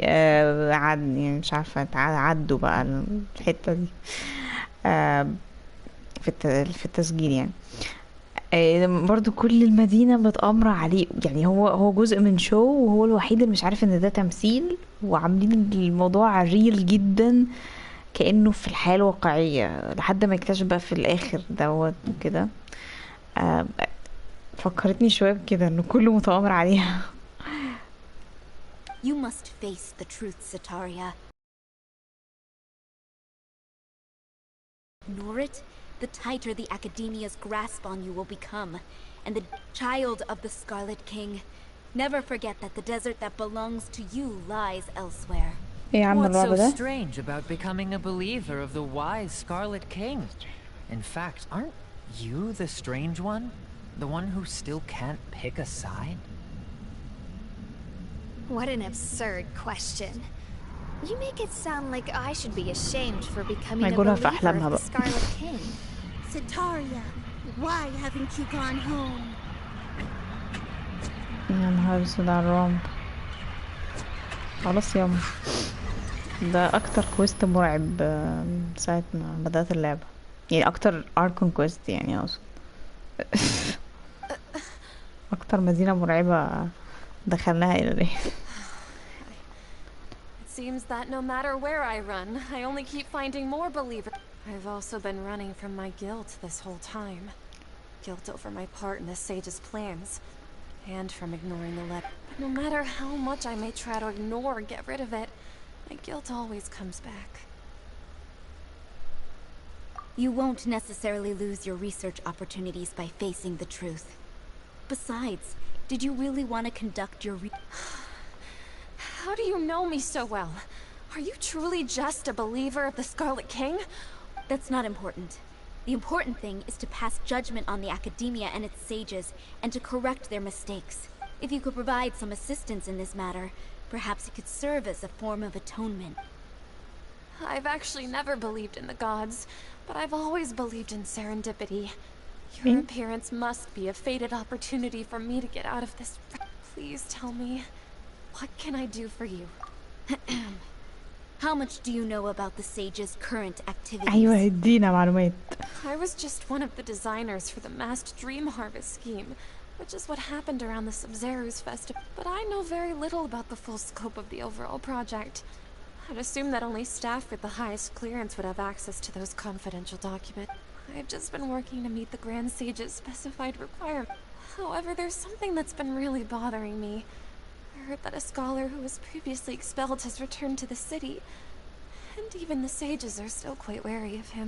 عد يعني مش عارفة عدوا بقى الحتة دي في التسجيل يعني. برضو كل المدينة متآمرة عليه. يعني هو جزء من شو وهو الوحيد اللي مش عارف ان ده تمثيل وعاملين الموضوع ريل جدا كأنه في الحياة الواقعية لحد ما يكتشف بقى في الآخر دوت وكده. فكرتني شوية بكده انه كله متآمر عليها. You must face the truth, Sataria. Ignore it, the tighter the Academia's grasp on you will become. And the child of the Scarlet King, never forget that the desert that belongs to you lies elsewhere. What's so strange about becoming a believer of the wise Scarlet King? In fact, aren't you the strange one? The one who still can't pick a side? What an absurd question. You make it sound like I should be ashamed for becoming a believer of the Scarlet King. Sataria, why haven't you gone home? يا نهار اسود على الرعب. خلاص ياما، ده اكتر كويست مرعب ساعة ما بدأت اللعبة، يعني اكتر اركون كويست يعني اقصد. اكتر مدينة مرعبة دخلناها الى الان. It seems that no matter where I run, I only keep finding more believers. I've also been running from my guilt this whole time. Guilt over my part in the sage's plans, and from ignoring the letter. But no matter how much I may try to ignore or get rid of it, my guilt always comes back. You won't necessarily lose your research opportunities by facing the truth. Besides, did you really want to conduct your How do you know me so well? Are you truly just a believer of the Scarlet King? That's not important. The important thing is to pass judgment on the Academia and its sages, and to correct their mistakes. If you could provide some assistance in this matter, perhaps it could serve as a form of atonement. I've actually never believed in the gods, but I've always believed in serendipity. Your appearance must be a fated opportunity for me to get out of this. Please tell me, what can I do for you? How much do you know about the sage's current activities? أيوة ادينا معلومات. I was just one of the designers for the massed dream harvest scheme, which is what happened around the Sub-Zeru's festival. But I know very little about the full scope of the overall project. I'd assume that only staff with the highest clearance would have access to those confidential documents. I've just been working to meet the Grand Sage's specified requirements. However, there's something that's been really bothering me. I heard that a scholar who was previously expelled has returned to the city, and even the sages are still quite wary of him.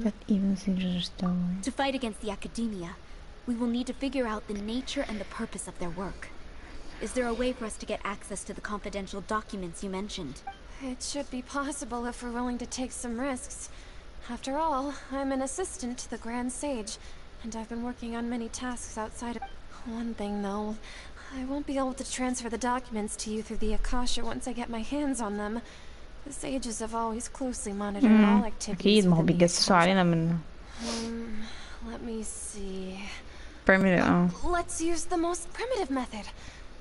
To fight against the Academia, we will need to figure out the nature and the purpose of their work. Is there a way for us to get access to the confidential documents you mentioned? It should be possible if we're willing to take some risks. After all, I'm an assistant to the Grand Sage, and I've been working on many tasks outside of... One thing, though, I won't be able to transfer the documents to you through the Akasha once I get my hands on them. The sages have always closely monitored all activities. أكيد ما هو بيجسسوا علينا من. Let me see. Primitive. Let's use the most primitive method.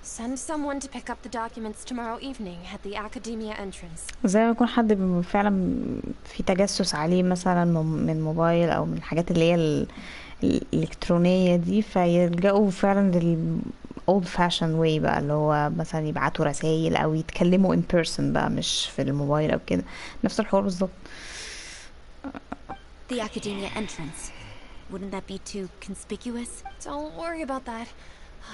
Send someone to pick up the documents tomorrow evening at the Academia entrance. زي ما يكون حد فعلا في تجسس عليه مثلا من موبايل او من الحاجات اللي هي الإلكترونية دي، فيلجأوا فعلا لل old fashioned way بقى، اللي هو مثلا يبعتوا رسائل او يتكلموا in person بقى، مش في الموبايل او كده. نفس الحوار بالظبط. The Academia entrance. Wouldn't that be too conspicuous? Don't worry about that.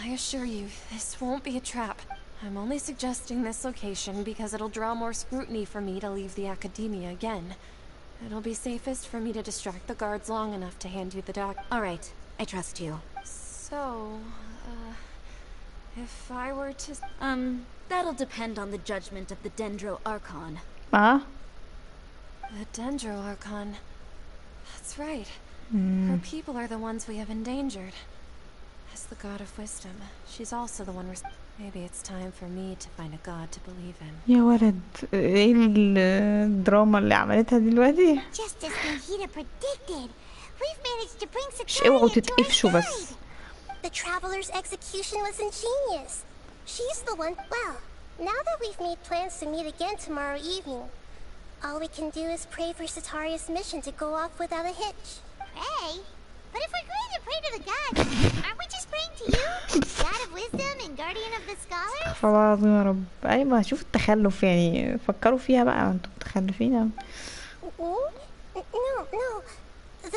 I assure you, this won't be a trap. I'm only suggesting this location because it'll draw more scrutiny for me to leave the Academia again. It'll be safest for me to distract the guards long enough to hand you the doc. Alright, I trust you. So, if I were to... that'll depend on the judgment of the Dendro Archon. The Dendro Archon. That's right. Her people are the ones we have endangered. As the god of wisdom, she's also the one maybe it's time for me to find a god to believe in. يا ولد ايه الدراما اللي عملتها دلوقتي؟ Just as Nahida predicted, we've managed to bring اوعوا Sataria to تتقفشوا our بس. side. The traveler's execution was ingenious. She's the one. Well, now that we've made plans to meet again tomorrow evening, all we can do is pray for Sataria's mission to go off without a hitch. Pray? But if we're going to pray to the gods, aren't we just praying to you? God of wisdom and guardian of the scholars? استغفر الله العظيم يا رب. ايوه شوف التخلف، يعني فكروا فيها بقى، انتوا متخلفين.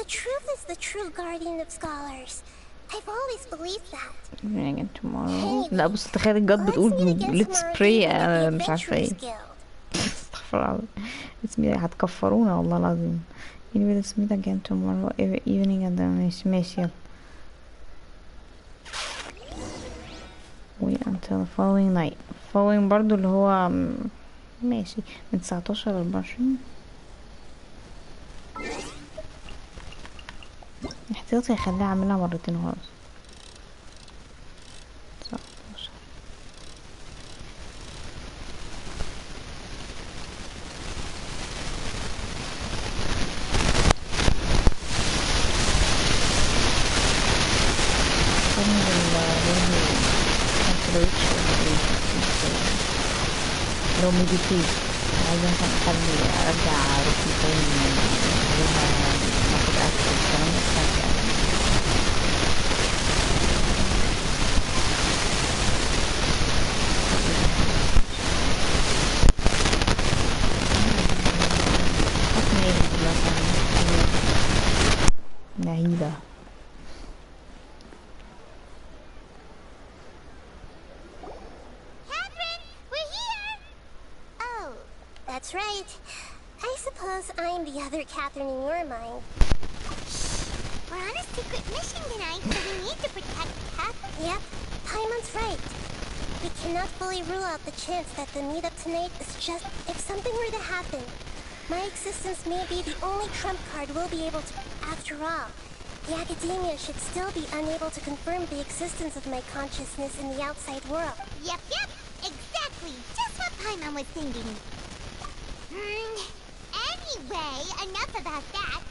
truth is the true guardian of scholars. I've always believed that. Again tomorrow. لا بص تخيل الجد بتقول let's pray مش عارفة ايه. استغفر الله. اسمي هتكفرونا والله العظيم. We will meet again tomorrow evening and then ماشي يلا. Wait until the following night. Following برضو اللي هو ماشي من 19 ل 24. احتياطي هخليها اعملها مرتين خلاص. 19 لو ميديتيت عايزة مثلا اخلي ارجع روحي تاني عليها ناخد اكل والكلام ده بتاعتي نعيدة. That's right. I suppose I'm the other Catherine in your mind. We're on a secret mission tonight, so we need to protect Catherine. Yep, Paimon's right. We cannot fully rule out the chance that the meetup tonight is just if something were to happen. My existence may be the only trump card we'll be able to. After all, the academia should still be unable to confirm the existence of my consciousness in the outside world. Yep, exactly. Just what Paimon was thinking. Anyway, enough about that.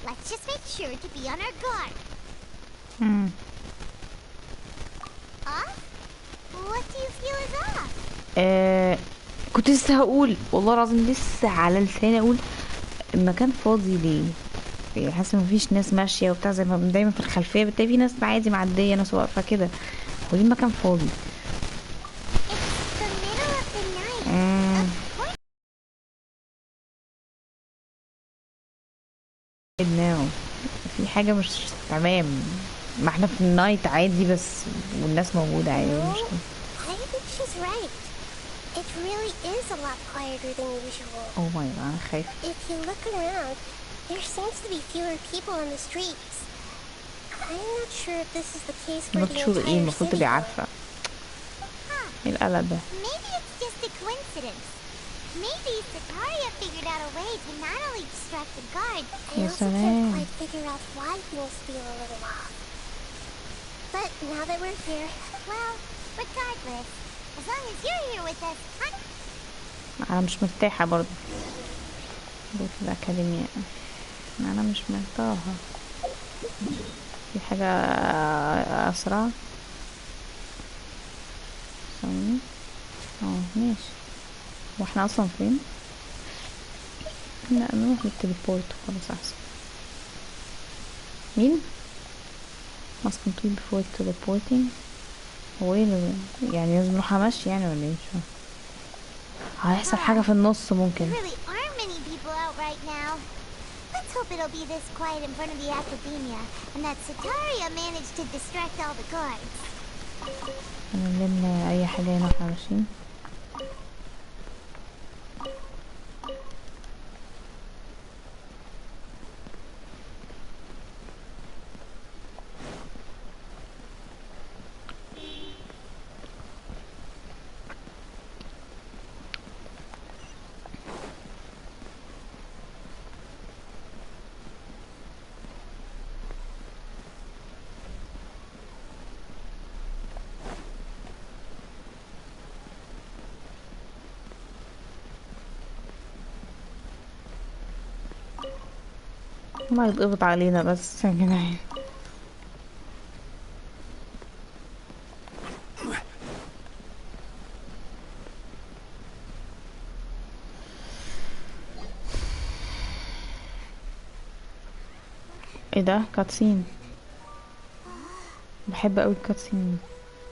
Let's just make sure to be on our guard. Off? What do you feel is off? كنت لسه هقول والله العظيم لسه على لساني اقول المكان فاضي ليه؟ حاسه مفيش ناس ماشيه وبتاع زي ما دايما في الخلفيه بتلاقي في ناس عادي معديه ناس واقفه كده وليه المكان فاضي؟ في حاجة مش تمام. ما احنا في النايت عادي بس والناس موجودة عادي مش I think she's right. It really is a lot quieter than usual. Oh my god أنا خايفة. If you look around, there seems to be fewer people on the streets. I'm not sure if this is the case for the entire city. المفروض تبقي عارفة. ايه القلق ده؟ Maybe it's just a coincidence. Maybe Sataria figured out a way to not only distract the guard, I also can't quite figure out why things feel a little off. But now that we're here, well, regardless, as long as you're here with us, أنا مش مرتاحة برضه. بيت الأكاديمية أنا مش مرتاحة. في حاجة أسرع. ثواني. ماشي. واحنا اصلا فين؟ لا نروح للتليبورت خلاص احسن. مين؟ must complete before teleporting. هو ايه يعني لازم نروح ماشي يعني ولا ايه؟ مش فاهم. هيحصل حاجة في النص ممكن. Let's hope it'll be this quiet in front of the academia and that Sataria managed to distract all the guards. هنلم اي حاجة هنا واحنا ماشيين. ما يتقبض علينا بس يا جدعان. ايه ده كاتسين؟ بحب اوي الكاتسين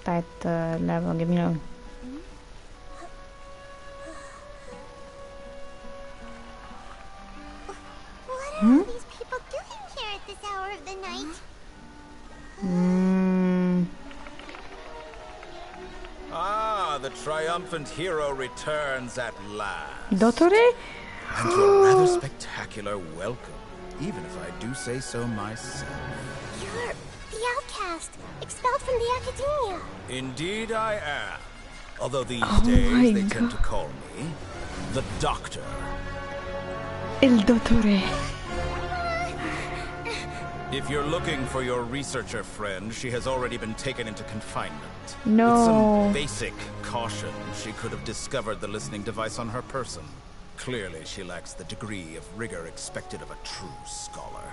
بتاعت اللعبة جميلة اوي. of the night. Ah, the triumphant hero returns at last. Dottore? And to a rather spectacular welcome, even if I do say so myself. You're the outcast, expelled from the academia. Indeed I am. Although these days they tend to call me the Doctor. Il Dottore. If you're looking for your researcher friend, she has already been taken into confinement. No. With some basic caution, she could have discovered the listening device on her person. Clearly, she lacks the degree of rigor expected of a true scholar.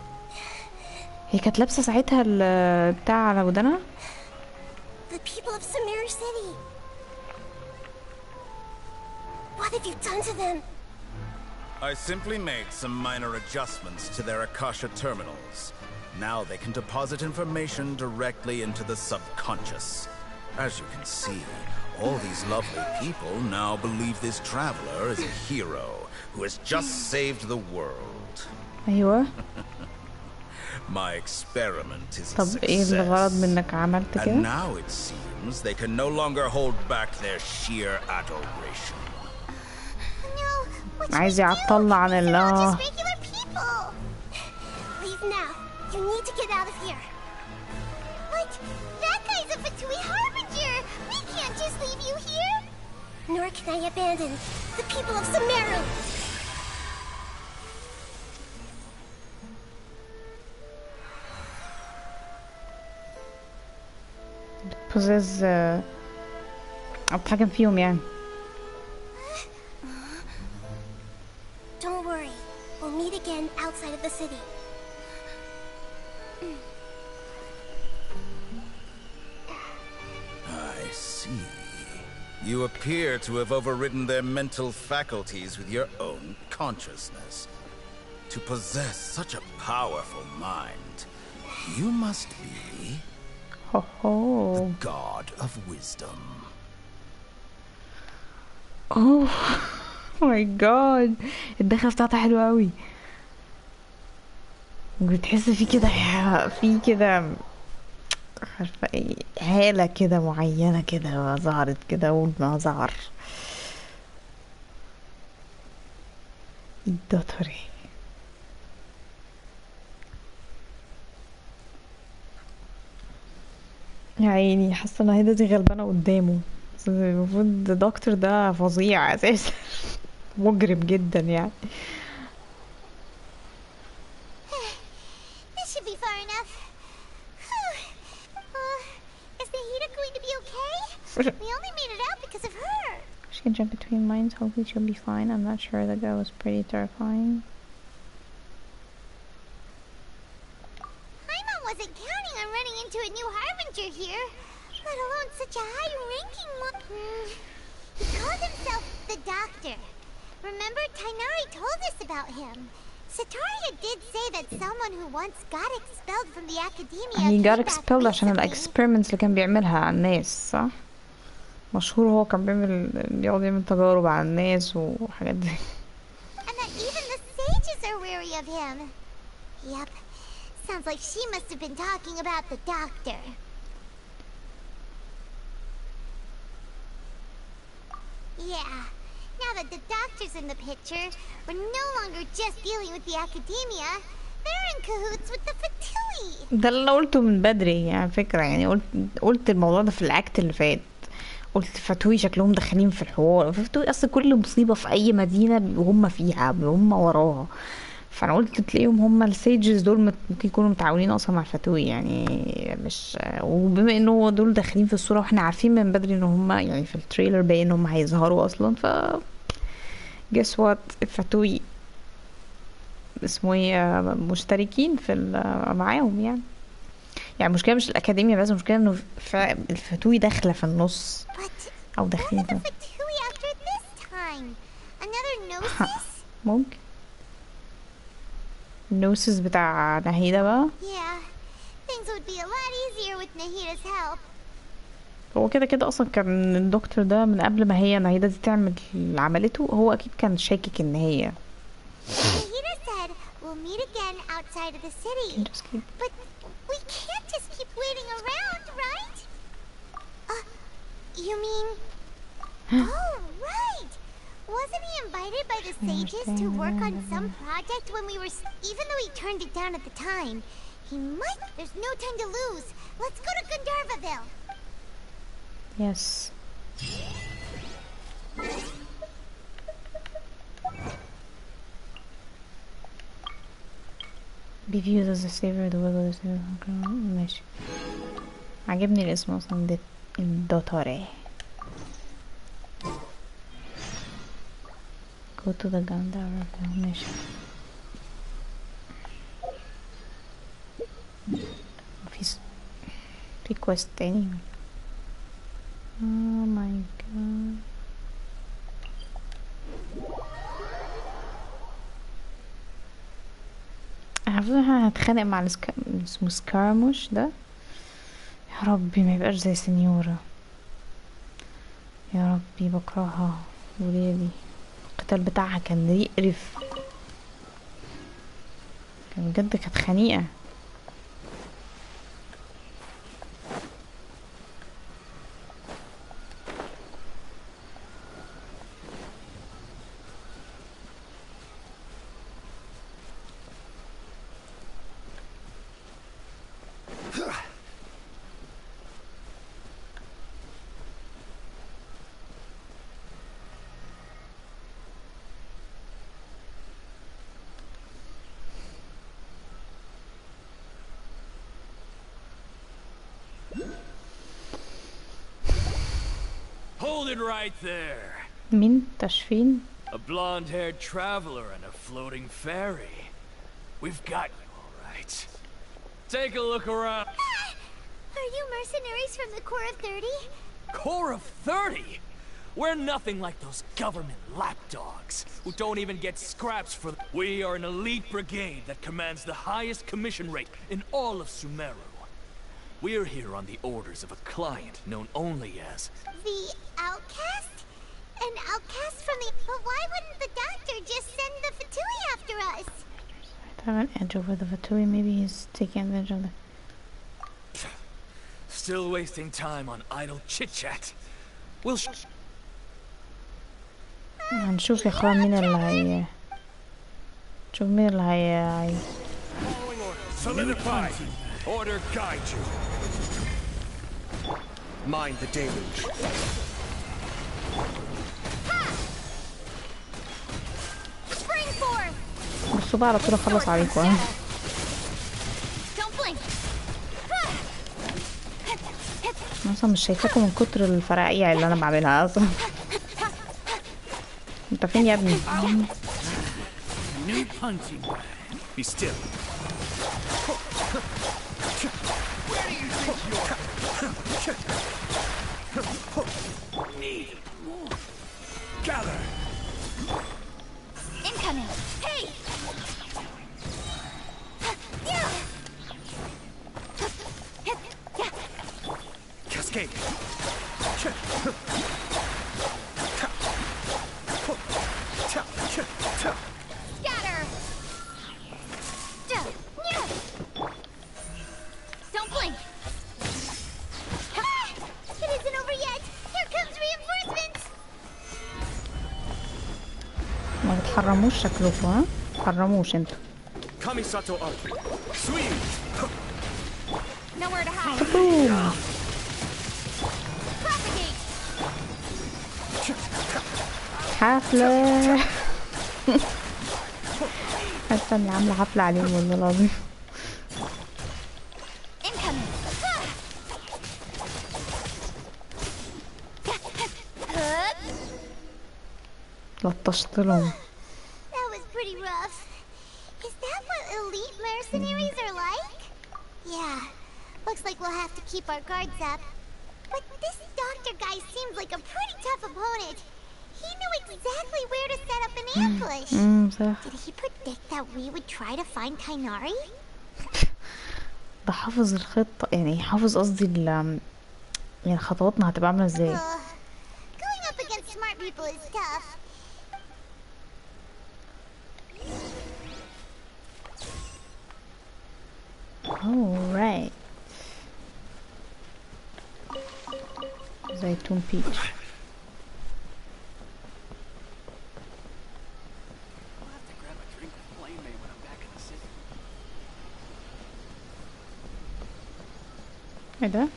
هي كانت لابسة ساعتها البتاع على ودنها؟ The people of Sumeru City. What have you done to them? I simply made some minor adjustments to their Akasha terminals. Now they can deposit information directly into the subconscious. As you can see, all these lovely people now believe this traveler is a hero who has just saved the world. أيوة. My experiment is a طب إيه الغرض من إنك عملت كده؟ And now it seems they can no longer hold back their sheer adoration. عايز يعطلنا عن الله. Leave now. You need to get out of here. What? That guy's a Fatui Harbinger. We can't just leave you here. Nor can I abandon the people of Sumeru. بوزيز أتحكم فيهم يعني. Don't worry. We'll meet again outside of the city. I see. You appear to have overridden their mental faculties with your own consciousness. To possess such a powerful mind, you must be the god of wisdom. Oh my god. الدخلة بتاعتها حلوة أوي. بتحس في كده عارفة ايه هالة كده معينة كده ظهرت كده أول ما ظهر الدوتوري. يا عيني حاسة ان هيدا دي غلبانة قدامه. المفروض الدكتور ده فظيع اساسا مجرم جدا يعني. This should be far enough. Is Nahida going to be okay? We only made it out because of her. She can jump between mines. Hopefully she'll be fine. I'm not sure. The girl was pretty terrifying. Paimon wasn't counting on running into a new Harbinger here, let alone such a high-ranking one. He called himself the Doctor. Remember, Tainari told us about him. Sataria did say that someone who once got expelled from the academia. He got expelled عشان الاكسبيرمنتس اللي كان بيعملها على الناس صح؟ مشهور هو كان بيقعد يعمل تجارب على الناس وحاجات دي. And that even the sages are wary of him. Yep. Sounds like she must have been talking about the Doctor. Yeah. Now that the Doctor's in the picture, we're no longer just dealing with the academia. They're in cahoots with the Fatui. ده اللي انا قلته من بدري يعني فكرة يعني قلت الموضوع ده في الاكت اللي فات. قلت فتوي شكلهم داخلين في الحوار. فتوي اصلا كل مصيبة في اي مدينة وهم فيها وهم وراها. فانا قلت تلاقيهم هم السيجز دول ممكن يكونوا متعاونين اصلا مع الفتوي يعني مش. وبما انه دول داخلين في الصورة واحنا عارفين من بدري ان هم يعني في التريلر باين ان هم هيظهروا اصلا. ف guess what الفتوي اسمه ايه مشتركين في معاهم يعني. المشكلة مش الأكاديمية بس المشكلة انه الفتوي داخلة في النص او داخلين في ممكن النوسس بتاع نهيدة بقى. هو كده اصلا كان الدكتور ده من قبل ما هي نهيدة دي تعمل اللي عملته هو اكيد كان شاكك ان هي. Nahida said we'll meet again outside of the city. But we can't just keep waiting around, right? You mean... Oh, right! Wasn't he invited by the sages to work on some project when we were... Even though he turned it down at the time, he might... There's no time to lose. Let's go to Gandharvaville. Yes. Be viewed as a savior of the world of the ماشي. عجبني الاسم اصلا الدوتوري. Go to the Gandharvaville ماشي. في كويست تاني. Oh my god. عارفة هتخانق مع اسمه سكارموش ده. يا ربي ما يبقاش زي سنيورة. يا ربي بكرهها ولادي. القتال بتاعها كان يقرف. كان بجد كانت خنيقة. Hold it right there. مين تشفين؟ A blonde-haired traveler and a floating fairy. We've got you all right. Take a look around. Are you mercenaries from the Corps of 30? Corps of 30? We're nothing like those government lapdogs who don't even get scraps for... We are an elite brigade that commands the highest commission rate in all of Sumeru. We're here on the orders of a client known only as... The outcast? An outcast from the... But why wouldn't the doctor just send the Fatui after us? I have an edge over the Fatui. Maybe he's taking advantage of the... Still wasting time on idle chit-chat. We'll... هنشوف يا اخوان مين اللي هي... شوف مين اللي هي... Solidify! Order guide you. Mind the deluge. Spring forth! بصوا بقى على طول اخلص عليكم. انا اصلا مش شايفاكم من كتر الفرقيع اللي انا بعملها اصلا. انت فين يا ابني؟ Be still. Where do you think you're... Need more. Gather. Incoming. Hey. Cascade. Scatter. Don't blink. It isn't over yet. Here comes reinforcements. ما بتحرموش شكلكم ها؟ تحرموش انتوا. Kamisato up. Sweet. Nowhere to hide. Propagate. حفلة. حاسة اني عاملة حفلة عليهم والله العظيم. لطشت لهم. That was pretty rough. Is that what elite mercenaries are like? Yeah. Looks like we'll have to keep our guards up. But this doctor guy seems like a pretty tough opponent. He knew exactly where to set up an ambush. Did he predict that we would try to find Kainari? ده حافظ الخطة يعني حافظ قصدي يعني خطواتنا هتبقى عاملة ازاي. Going up against smart people is tough. alright. زيتون بيتش. ايه ده؟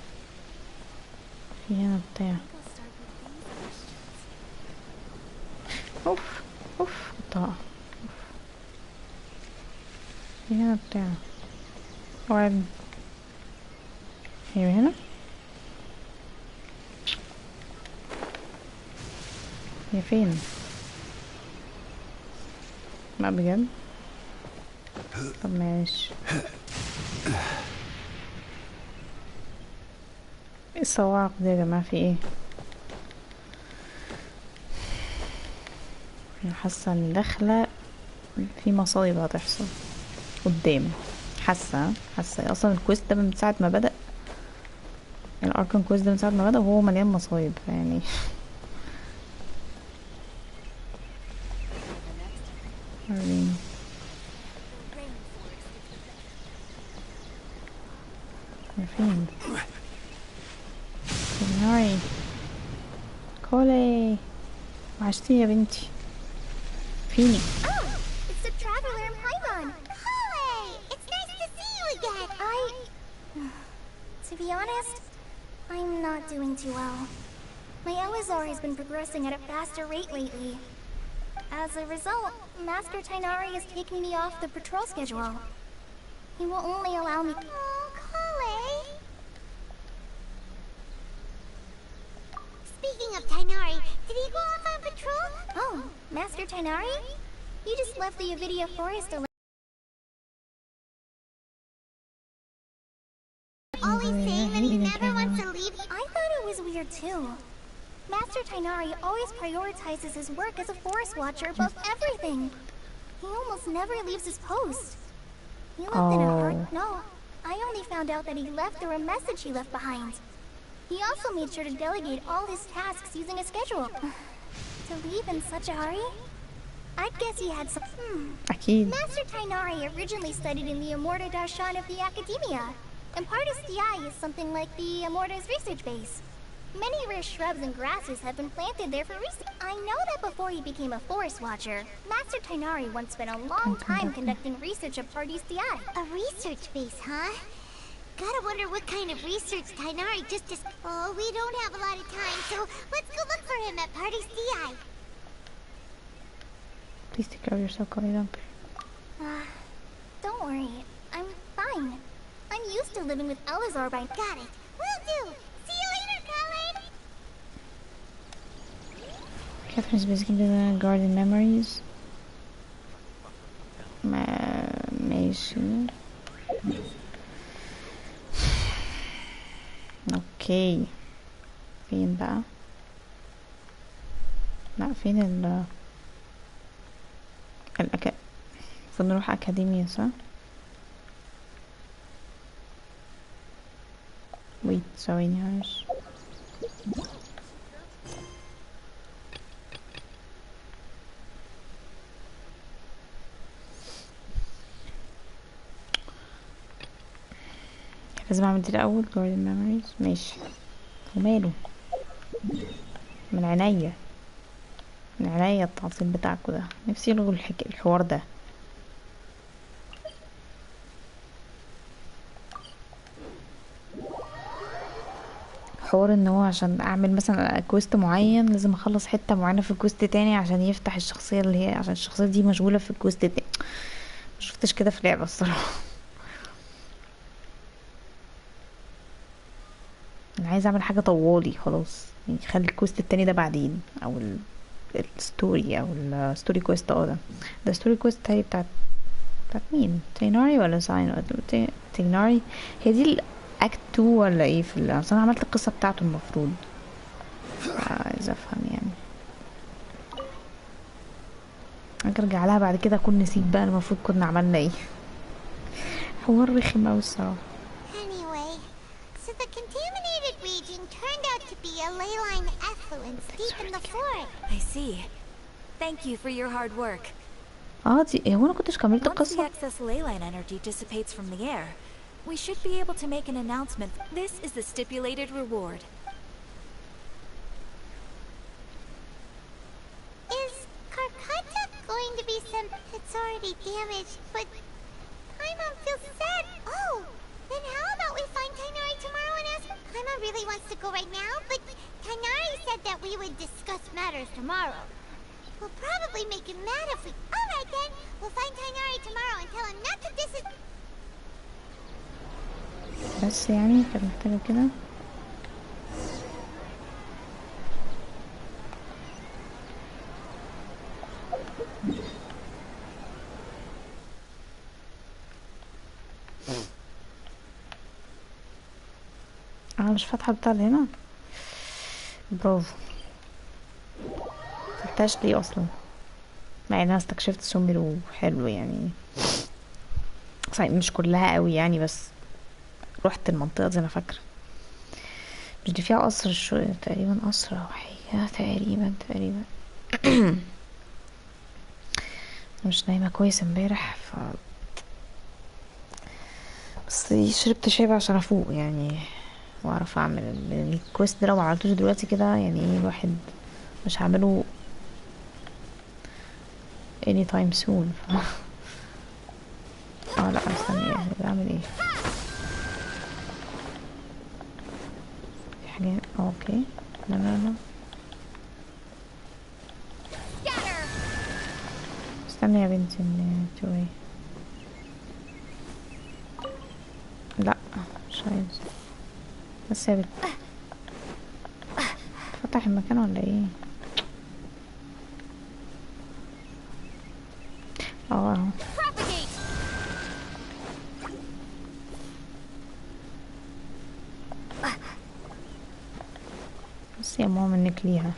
في هنا بتاع. اوف اوف قطع. في هنا بتاع. وين؟ هي هنا؟ هي فين؟ لا بجد؟ طب ماشي. ايه الصواعق دي يا جماعة؟ في ايه؟ انا حاسة ان داخلة في مصايب هتحصل قدام. حاسة اصلا الكويست ده من ساعة ما بدأ، الاركان كويست ده من ساعة ما بدأ وهو مليان مصايب يعني. فين؟ ناري كولي، وحشتيني يا بنتي. فيني؟ It's the traveler in Paimon. Kole, it's nice to see you again. To be honest, I'm not doing too well. My Elazar has been progressing at a faster rate lately. As a result, Master Tainari has taken me off the patrol schedule. He will only allow me— Oh, Kole. Speaking of Tainari, did he go off on patrol? Oh, Master Tainari? He just left the Avidia Forest alone. Always saying that he never wants to leave. I thought it was weird too. Master Tainari always prioritizes his work as a forest watcher above everything. He almost never leaves his post. He left in a hurry. No, I only found out that he left through a message he left behind. He also made sure to delegate all his tasks using a schedule. To leave in such a hurry? I'd guess he had some— Master Tainari originally studied in the Amorta Darshan of the Academia, and Partis Di is something like the Amorta's research base. Many rare shrubs and grasses have been planted there for research. I know that before he became a forest watcher, Master Tainari once spent a long time conducting research at Partis Di. A research base, huh? Gotta wonder what kind of research Tainari just is. Oh, we don't have a lot of time, so let's go look for him at Partis Di. Please take care of yourself, Kole. Don't worry. I'm fine. I'm used to living with Elazar by— Got it. Will do. See you later, Colin. Catherine's basically the garden memories. ماشي. اوكي. فين بقى؟ لا فين المفروض نروح أكاديمية صح؟ ويت ثواني معلش. لازم اعمل دي الاول. جاردن ميموريز ماشي. وماله من عينيا، من عينيا التعطيل بتاعكوا ده. نفسي يلغوا الحوار ده. حوار ان هو عشان اعمل مثلا كويست معين لازم اخلص حتة معينة في الكويست تاني عشان يفتح الشخصية اللي هي، عشان الشخصية دي مشغولة في الكويست تاني. مشفتش كده في لعبة الصراحة. انا عايزة اعمل حاجة طوالي خلاص، يعني خلي الكويست التاني ده بعدين، او الستوري او الستوري كويست. ده ستوري كويست هي بتاعت مين؟ تيناري ولا ساين؟ تيناري هي دي اكت 2 ولا ايه؟ في اصل انا عملت القصة بتاعته المفروض. عايزة افهم يعني. ارجع لها بعد كده اكون نسيت بقى المفروض كنا عملنا ايه. حوار رخم اوي الصراحة. Anyway, so the contaminated region turned out to be a ley line effluence deep in the forest. I see. Thank you for your hard work. دي هو انا كنتش كملت Once the القصة. excess ley line energy dissipates from the air, we should be able to make an announcement. This is the stipulated reward. Is Karkata going to be sent? It's already damaged, but Paimon feels sad. Oh, then how about we find Tighnari tomorrow and ask? Paimon really wants to go right now, but Tighnari said that we would discuss matters tomorrow. We'll probably make him mad if we... Alright then, we'll find Tighnari tomorrow and tell him not to بس يعني كانت محتاجة كده. مش فاتحة بتاع اللي هنا. برافو. فتحتهاش ليه اصلا؟ مع ان انا استكشفت سوميرو حلو يعني، صحيح مش كلها قوي يعني، بس رحت المنطقة دي انا فاكرة. مش دي فيها قصر شوية تقريبا، قصر او حاجة تقريبا. مش نايمة كويس امبارح بس شربت شاي عشان افوق يعني واعرف اعمل الكويست ده. لو معملتوش دلوقتي كده يعني ايه، الواحد مش هعمله anytime soon. لا استني، بعمل ايه؟ في حاجة اوكي. لا استني يا بنتي توي. لا مش عايز، بس يا بنت فتح المكان ولا ايه؟ بس يا ماما منك ليها.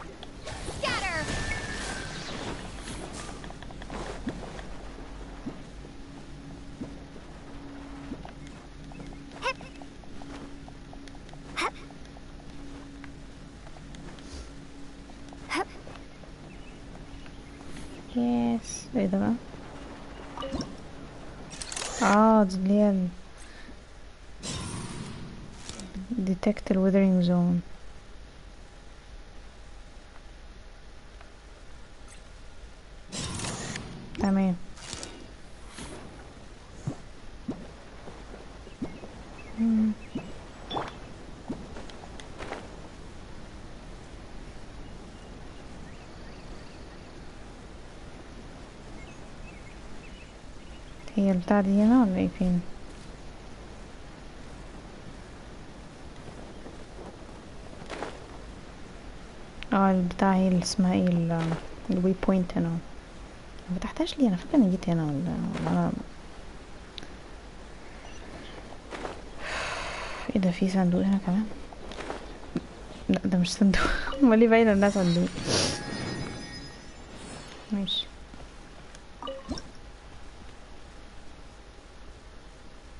يس ايه ده بقى؟ دي اللي هي detect the withering zone. تمام. هي البتاعة دي هنا ولا ايه؟ فين؟ البتاعة هي اللي اسمها ايه، الوي بوينت هنا. ما فتحتهاش ليه؟ انا فاكرة اني جيت هنا ولا انا. ايه ده؟ في صندوق هنا كمان؟ لا ده مش صندوق. امال ليه باينة انها صندوق؟ ماشي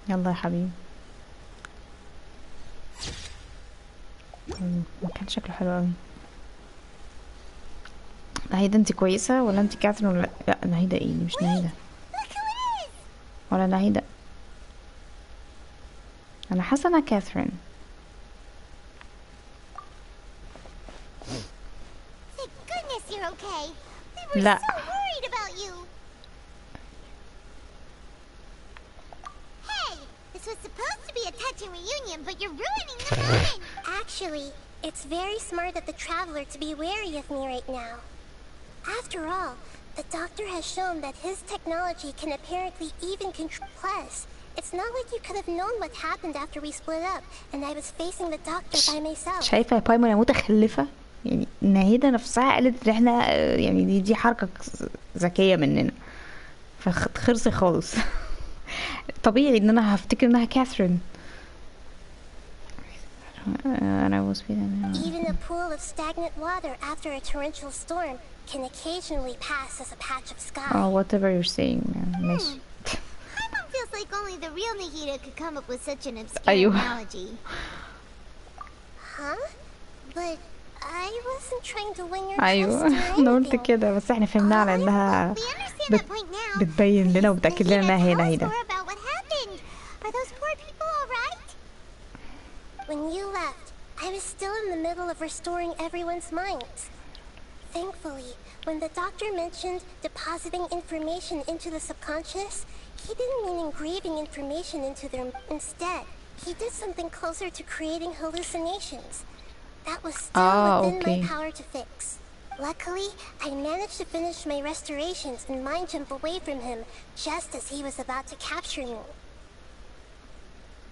يلا يا حبيبي. المكان شكله حلو اوي. نهيدة انتي كويسة ولا انتي كاثرين ولا لا؟ نهيدة ايه؟ مش نهيدة ولا نهيدة، انا حاسة انها كاثرين. لا This was supposed to be a touching reunion, but you're ruining the moment! Actually, it's very smart of the traveler to be wary of me right now. After all, the doctor has shown that his technology can apparently even control. Plus, it's not like you could have known what happened after we split up, and I was facing the doctor by myself. شايفة يا بايمون يا متخلفة؟ يعني ناهيدة نفسها قالت ان احنا يعني دي حركة ذكية مننا، فخرصي خالص. طبيعي ان انا هفتكر انها كاثرين. Even a pool of stagnant water after a torrential storm can occasionally pass as a patch of sky. Whatever you're saying, man. Paimon feels like only the real Nahida could come up with such an obscure analogy. Huh? But I wasn't trying to win your trust. انا قلت كده بس احنا فهمناها على انها بتبين لنا وبتأكد لنا انها هي نهيدة. Are those poor people all When you left, I was still in the middle of restoring everyone's minds. Thankfully, when the doctor mentioned depositing information into the subconscious, he didn't mean engraving information into them. Instead, he did something closer to creating hallucinations. That was still within my power to fix. Luckily, I managed to finish my restorations and mind jump away from him just as he was about to capture me.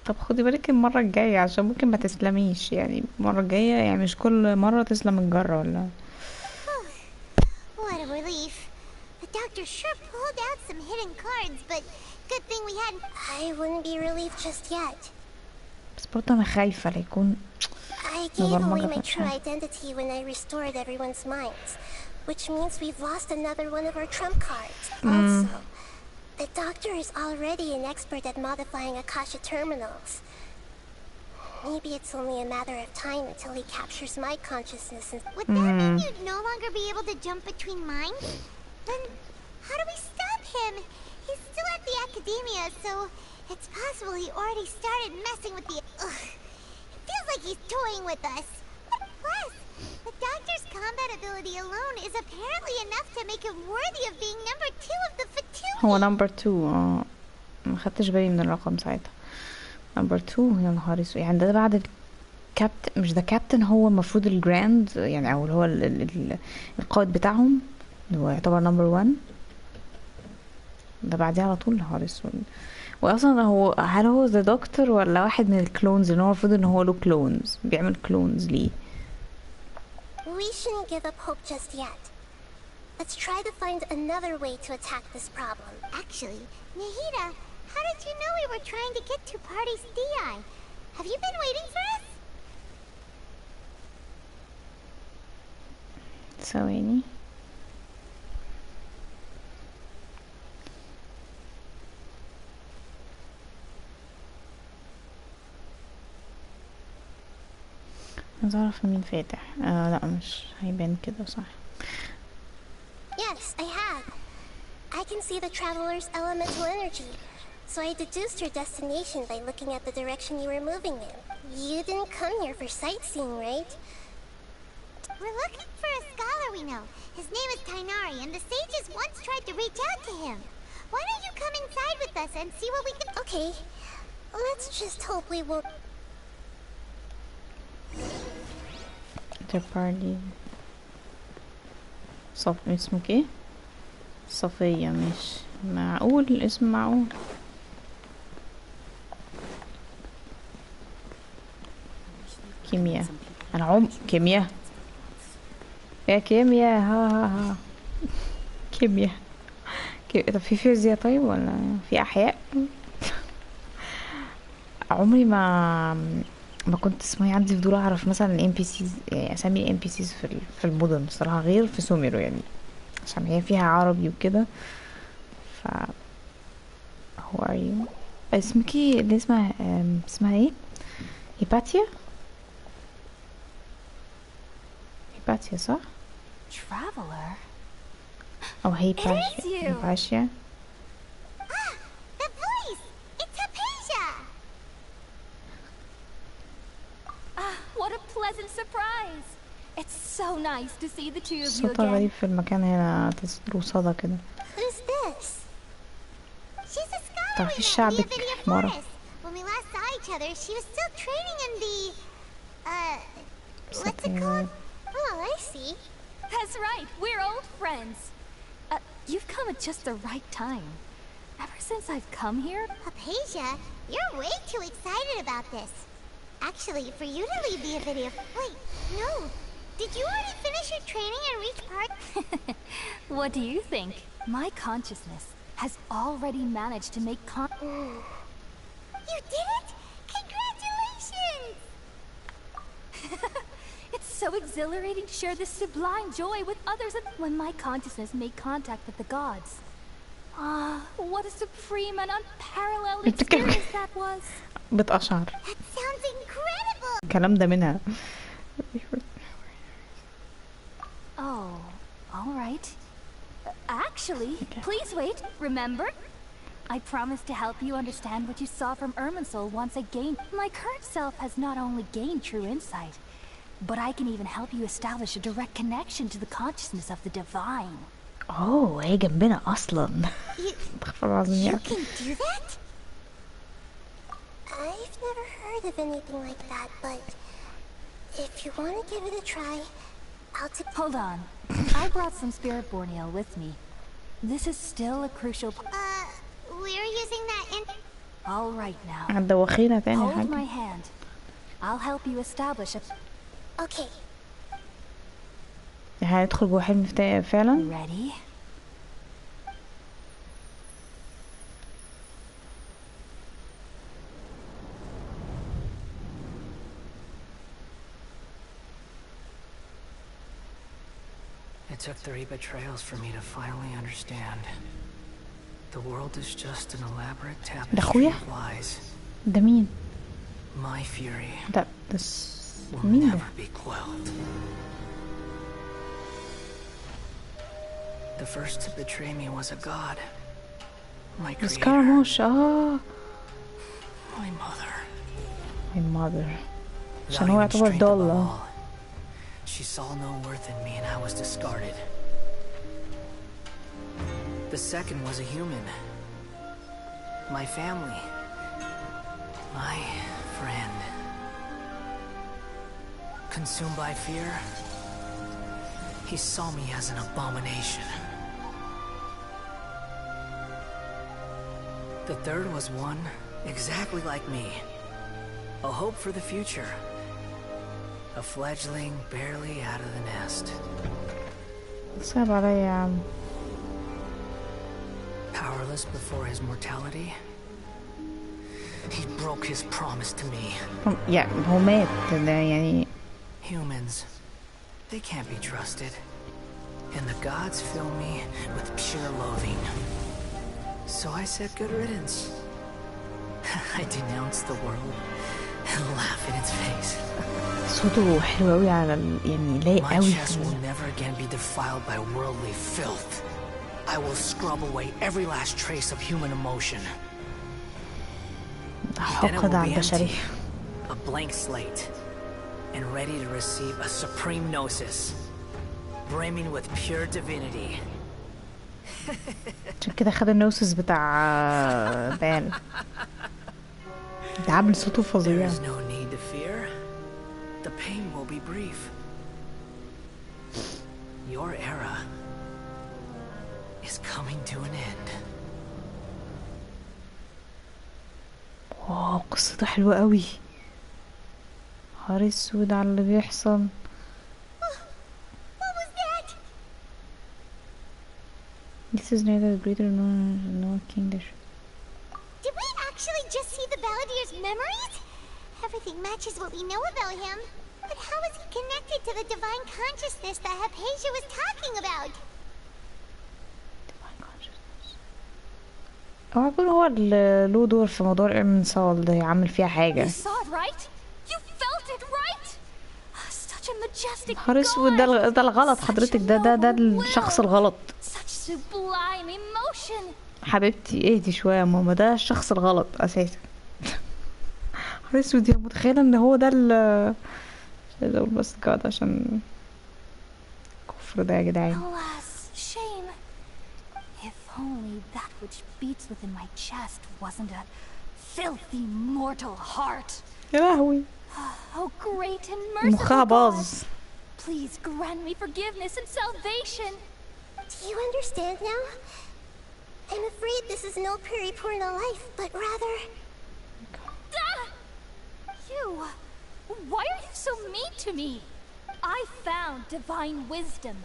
طب خدي بالك المرة الجاية عشان ممكن ما تسلميش، يعني المرة الجاية يعني مش كل مرة تسلم الجرة ولا. What a relief. The doctor sure pulled out some hidden cards, but good thing we hadn't. I wouldn't be relieved just yet. بس برضه أنا خايفة لا يكون I gave away my true identity when I restored everyone's minds, which means we've lost another one of our trump cards. Also, the doctor is already an expert at modifying Akasha terminals. Maybe it's only a matter of time until he captures my consciousness and... Would that mean you'd no longer be able to jump between minds? Then how do we stop him? He's still at the academia, so it's possible he already started messing with the... Ugh. It feels like he's toying with us. Plus, the doctor's combat ability alone is apparently enough to make him worthy of being number 2 of the Fatui. هو number 2 ما خدتش بالي من الرقم ساعتها. number 2 يا نهار اسود، يعني ده بعد الكابتن، مش ده كابتن هو المفروض الجراند يعني، او اللي هو القائد بتاعهم اللي هو يعتبر number 1 ده بعديه على طول. نهار اسود. واصلا هل هو ذا دكتور ولا واحد من الكلونز؟ ان هو المفروض ان هو له كلونز، بيعمل كلونز ليه. We shouldn't give up hope just yet. Let's try to find another way to attack this problem. Actually, Nahida, how did you know we were trying to get to Party's DI? Have you been waiting for us? ثواني. عايز اعرف مين فاتح. لا مش هيبان كده صح. Yes, I have. I can see the traveler's elemental energy, so I deduced your destination by looking at the direction you were moving in. You didn't come here for sightseeing, right? We're looking for a scholar we know. His name is Tainari, and the sages once tried to reach out to him. Why don't you come inside with us and see what we can... Okay, let's just hope we won't... The party. اسمك ايه؟ صفية. مش معقول الاسم معقول. كيمياء. انا كيمياء يا كيمياء. ها كيمياء. طب في فيزياء طيب ولا في احياء؟ عمري ما كنت اسمه عندي فضول اعرف مثلا الام بي سيز، يعني اسامي الام بي سيز في المدن الصراحه، غير في سوميرو يعني عشان هي فيها عربي وكده. ف هو ار اسمك ايه اللي اسمها ايه؟ هيباتيا صح؟ Traveler. او هيباتيا. The voice! It's Hypatia! What a pleasant surprise! It's so nice to see the two of you صوت again. غريب في المكان هنا، تصدر صدى كده. Who's this? She's a scholar تعرفي we met شعبك via Video مرة. Forest. When we last saw each other, she was still training in the... what's it called? Oh, I see. That's right, we're old friends. You've come at just the right time. Ever since I've come here... Hypatia, you're way too excited about this. Actually, for you to leave the video... Wait, no. Did you already finish your training and reach part? What do you think? My consciousness has already managed to make You did it? Congratulations! It's so exhilarating to share this sublime joy with others when my consciousness made contact with the gods. What a supreme and unparalleled experience that was. بتقشعر. That sounds incredible! الكلام ده منها. Oh, all right. Actually, please wait. Remember? I promise to help you understand what you saw from Irminsul once I gained. My current self has not only gained true insight, but I can even help you establish a direct connection to the consciousness of the divine. Oh, هي جنبنا أصلا. You can do that? I've never heard of anything like that, but if you want to give it a try, I'll take. Hold on. I brought some spirit borneo with me. This is still a crucial. We're using that in. All right now. هتدوخينا تاني Hold حاجة. my hand. I'll help you establish a. Okay. هندخل جوه حلم فعلا. Ready? It took 3 betrayals for me to finally understand. The world is just an elaborate tapestry of lies. ده مين؟ My fury ده will مين ده؟ never be quelled. The first to betray me was a god. My creator. My mother. My mother. عشان هو يعتبر ضالة. She saw no worth in me and I was discarded. The second was a human. My family. My friend. Consumed by fear, he saw me as an abomination. The third was one exactly like me. A hope for the future. A fledgling barely out of the nest. صعب عليا يا عم. Powerless before his mortality, he broke his promise to me. يعني هو مات يعني. Humans, they can't be trusted. And the gods fill me with pure loathing. So I said good riddance. I denounced the world and laugh in its face. صوته حلو قوي على يعني لايق قوي. My chest will never again be defiled by worldly filth. I will scrub away every last trace of human emotion. Then it will be empty, a blank slate, and ready to receive a supreme gnosis, brimming with pure divinity. عشان كده خد النوسس بتاع بان. ده عامل صوته فظيع. There is no need to fear. The pain will be brief. Your era is coming to an end. واو قصته حلوة قوي. نهار اسود على اللي بيحصل. What was that? This is neither greater nor king. Did we actually just see the Balladeer's memories? Everything matches what we know about him. But how is he connected to the divine consciousness that Hypatia was talking about? اوعى يكون هو اللي له دور في موضوع الإرمنسال ده يعمل فيها حاجة. نهار اسود ده الغلط حضرتك. ده الشخص الغلط. حبيبتي اهدي شوية يا ماما. ده الشخص الغلط أساسا. نهار اسود. يا متخيلة ان هو ده مش عايزة اقول بس كده عشان كفر ده يا جدعان. Only that which beats within my chest wasn't a filthy mortal heart. يا لهوي. Oh great and merciful God, please grant me forgiveness and salvation. Do you understand now? I'm afraid this is no periportal life, but rather... You! Why are you so mean to me? I found divine wisdom.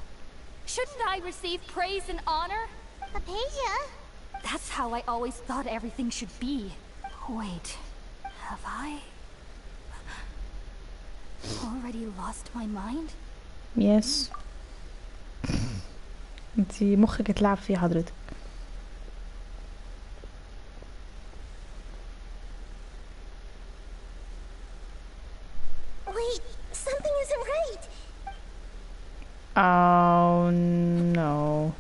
Shouldn't I receive praise and honor? Hypatia? That's how I always thought everything should be. Wait, have I already lost my mind? Yes. انتي مخك اتلعب فيه حضرتك. Wait, something isn't right. Oh no.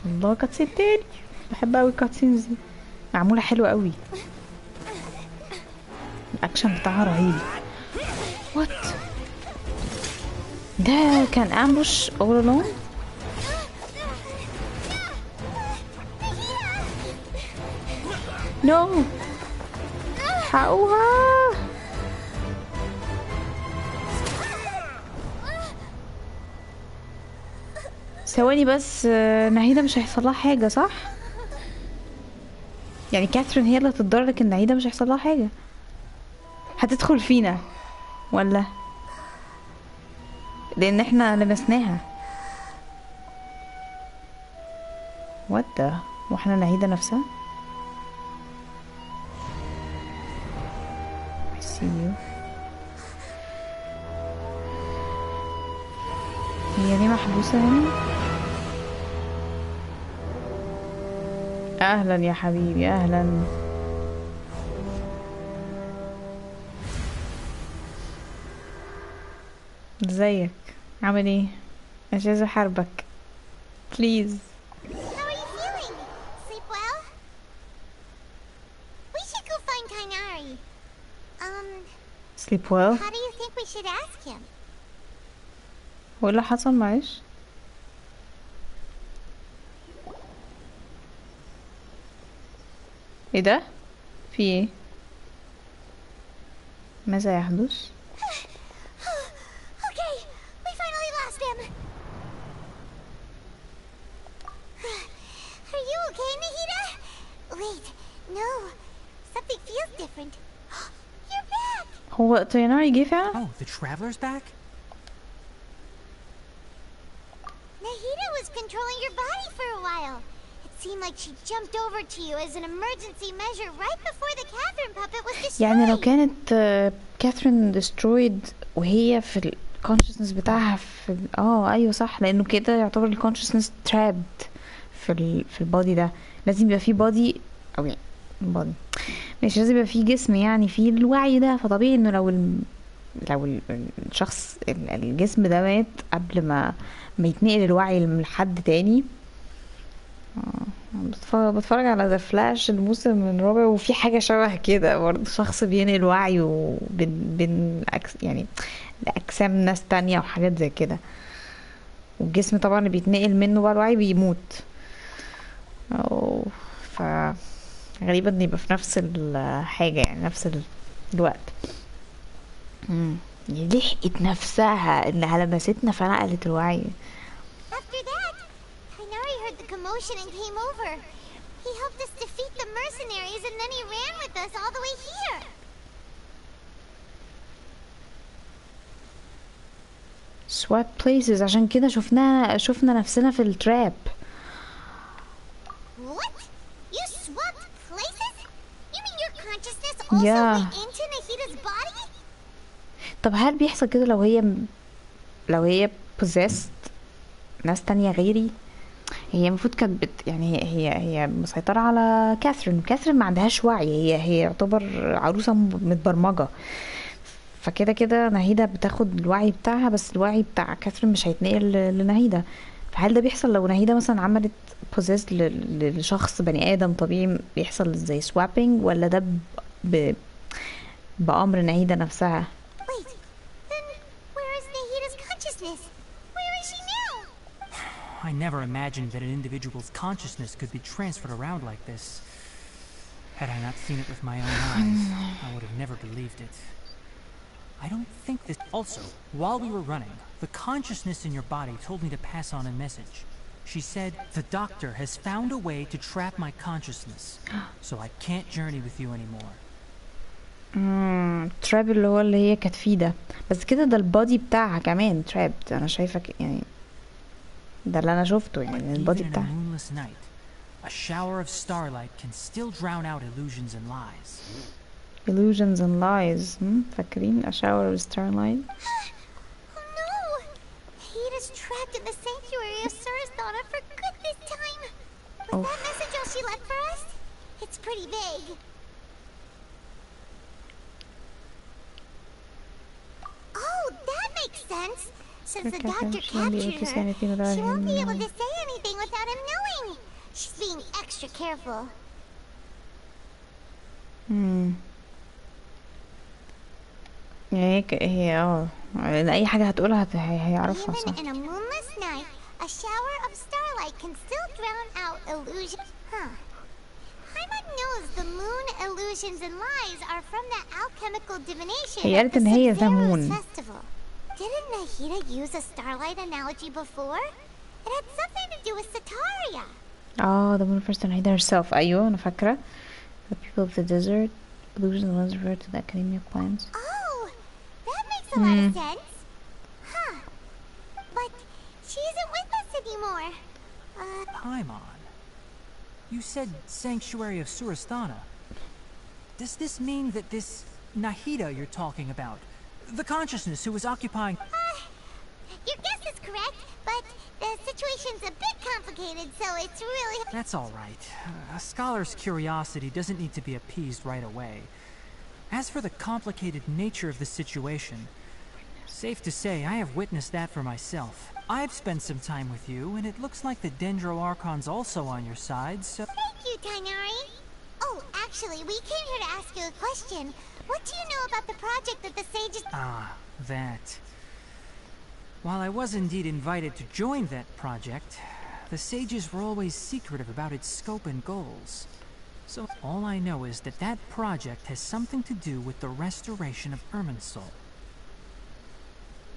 الله كانت تاني. بحب قوي الكاتسينز دي، معموله حلوه قوي، الاكشن بتاعها رهيب. وات ده كان امبوش all along. نو حقوها. ثواني بس، نهيدة مش هيحصل لها حاجة صح؟ يعني كاثرين هي اللي هتتضرر لكن نهيدة مش هيحصل لها حاجة. هتدخل فينا ولا؟ لان احنا لمسناها. وات ده؟ واحنا نهيدة نفسها؟ I see you. هي دي محبوسة هنا؟ اهلا يا حبيبي، اهلا. ازيك؟ عامل ايه؟ مش عايزة احاربك بليز. How are you feeling? Sleep well? We should go find Kainari. sleep well. How do you think we should ask him? هو اللي حصل معلش؟ ايه ده؟ في ايه؟ ماذا يحدث؟ Okay, we finally lost him. Are you okay, Nahida? Wait, no. Something feels different. You're back. هو تايناري جه فعلا؟ Oh, the traveler's back? Nahida was controlling your body for a while. It seemed like she jumped over to you as an emergency measure right before the Catherine puppet was destroyed. يعني لو كانت كاثرين destroyed وهي في الكونشسنس بتاعها في ايوه صح، لانه كده يعتبر الكونشسنس trapped في البادي ده. لازم يبقى فيه بادي، او يعني بادي مش لازم يبقى فيه جسم يعني فيه الوعي ده. فطبيعي انه لو الشخص الجسم ده مات قبل ما يتنقل الوعي لحد تاني. بتفرج على ذا فلاش الموسم الرابع، وفي حاجة شبه كده برضه، شخص بينقل وعيه بين يعني لأجسام ناس تانية وحاجات زي كده، والجسم طبعا اللي بيتنقل منه بقى الوعي بيموت. غريبة ان يبقى في نفس الحاجة يعني نفس الوقت. لحقت نفسها انها لمستنا فنقلت الوعي. After that, Kainari heard the commotion and came over. He helped us defeat the mercenaries and then he ran with us all the way here. swap places، عشان كده شفنا نفسنا في التراب. What? You swapped places? You mean your consciousness also went into Nahida's body? طب هل بيحصل كده لو هي possessed ناس تانية غيري؟ هي المفروض كانت يعني هي مسيطرة على كاثرين ما عندهاش وعي، هي يعتبر عروسة متبرمجة. فكده كده نهيدة بتاخد الوعي بتاعها، بس الوعي بتاع كاثرين مش هيتنقل لنهيدة. فهل ده بيحصل لو نهيدة مثلا عملت possessed لشخص بني آدم طبيعي، بيحصل زي swapping، ولا ده بأمر نهيدة نفسها؟ Wait, then where is Nahida's consciousness? Where is she now? I never imagined that an individual's consciousness could be transferred around like this. Had I not seen it with my own eyes, I would have never believed it. I don't think this... Also, while we were running, the consciousness in your body told me to pass on a message. She said, the doctor has found a way to trap my consciousness, so I can't journey with you anymore. تراب اللي هي كانت فيه ده، بس كده ده البادي بتاعها كمان ترابد. انا شايفه يعني ده اللي انا شفته يعني البادي بتاعها. A shower of starlight can still drown out illusions and lies. Illusions and lies. فاكرين a shower of starlight? Oh no! Nahida's trapped in the sanctuary of Surasthana for good this time. Was that message all she left for us? It's pretty vague. Oh, that makes sense. Since the doctor captured her, she won't be able to say anything without him knowing. She's being extra careful. هي اي حاجة هتقولها هيعرفها صح. Even in a moonless night, a shower of starlight can still drown out illusion. Huh. Paimon knows the moon illusions and lies are from the alchemical divination at the Sub-Zero's festival. Didn't Nahida use a starlight analogy before? It had something to do with Sataria. The moon first Nahida herself. أيوة أنا فاكرة. The people of the desert, illusions and ones referred to the academia plans. Oh, that makes a lot of sense. Huh. But she isn't with us anymore. Paimon, you said Sanctuary of Surasthana. Does this mean that this Nahida you're talking about, the consciousness who was occupying... Your guess is correct, but the situation's a bit complicated, so it's really... That's all right. A scholar's curiosity doesn't need to be appeased right away. As for the complicated nature of the situation, safe to say I have witnessed that for myself. I've spent some time with you, and it looks like the Dendro Archon's also on your side, so... Thank you, Tighnari. Oh, actually, we came here to ask you a question. What do you know about the project that the sages... That. While I was indeed invited to join that project, the sages were always secretive about its scope and goals. So all I know is that that project has something to do with the restoration of Irminsul.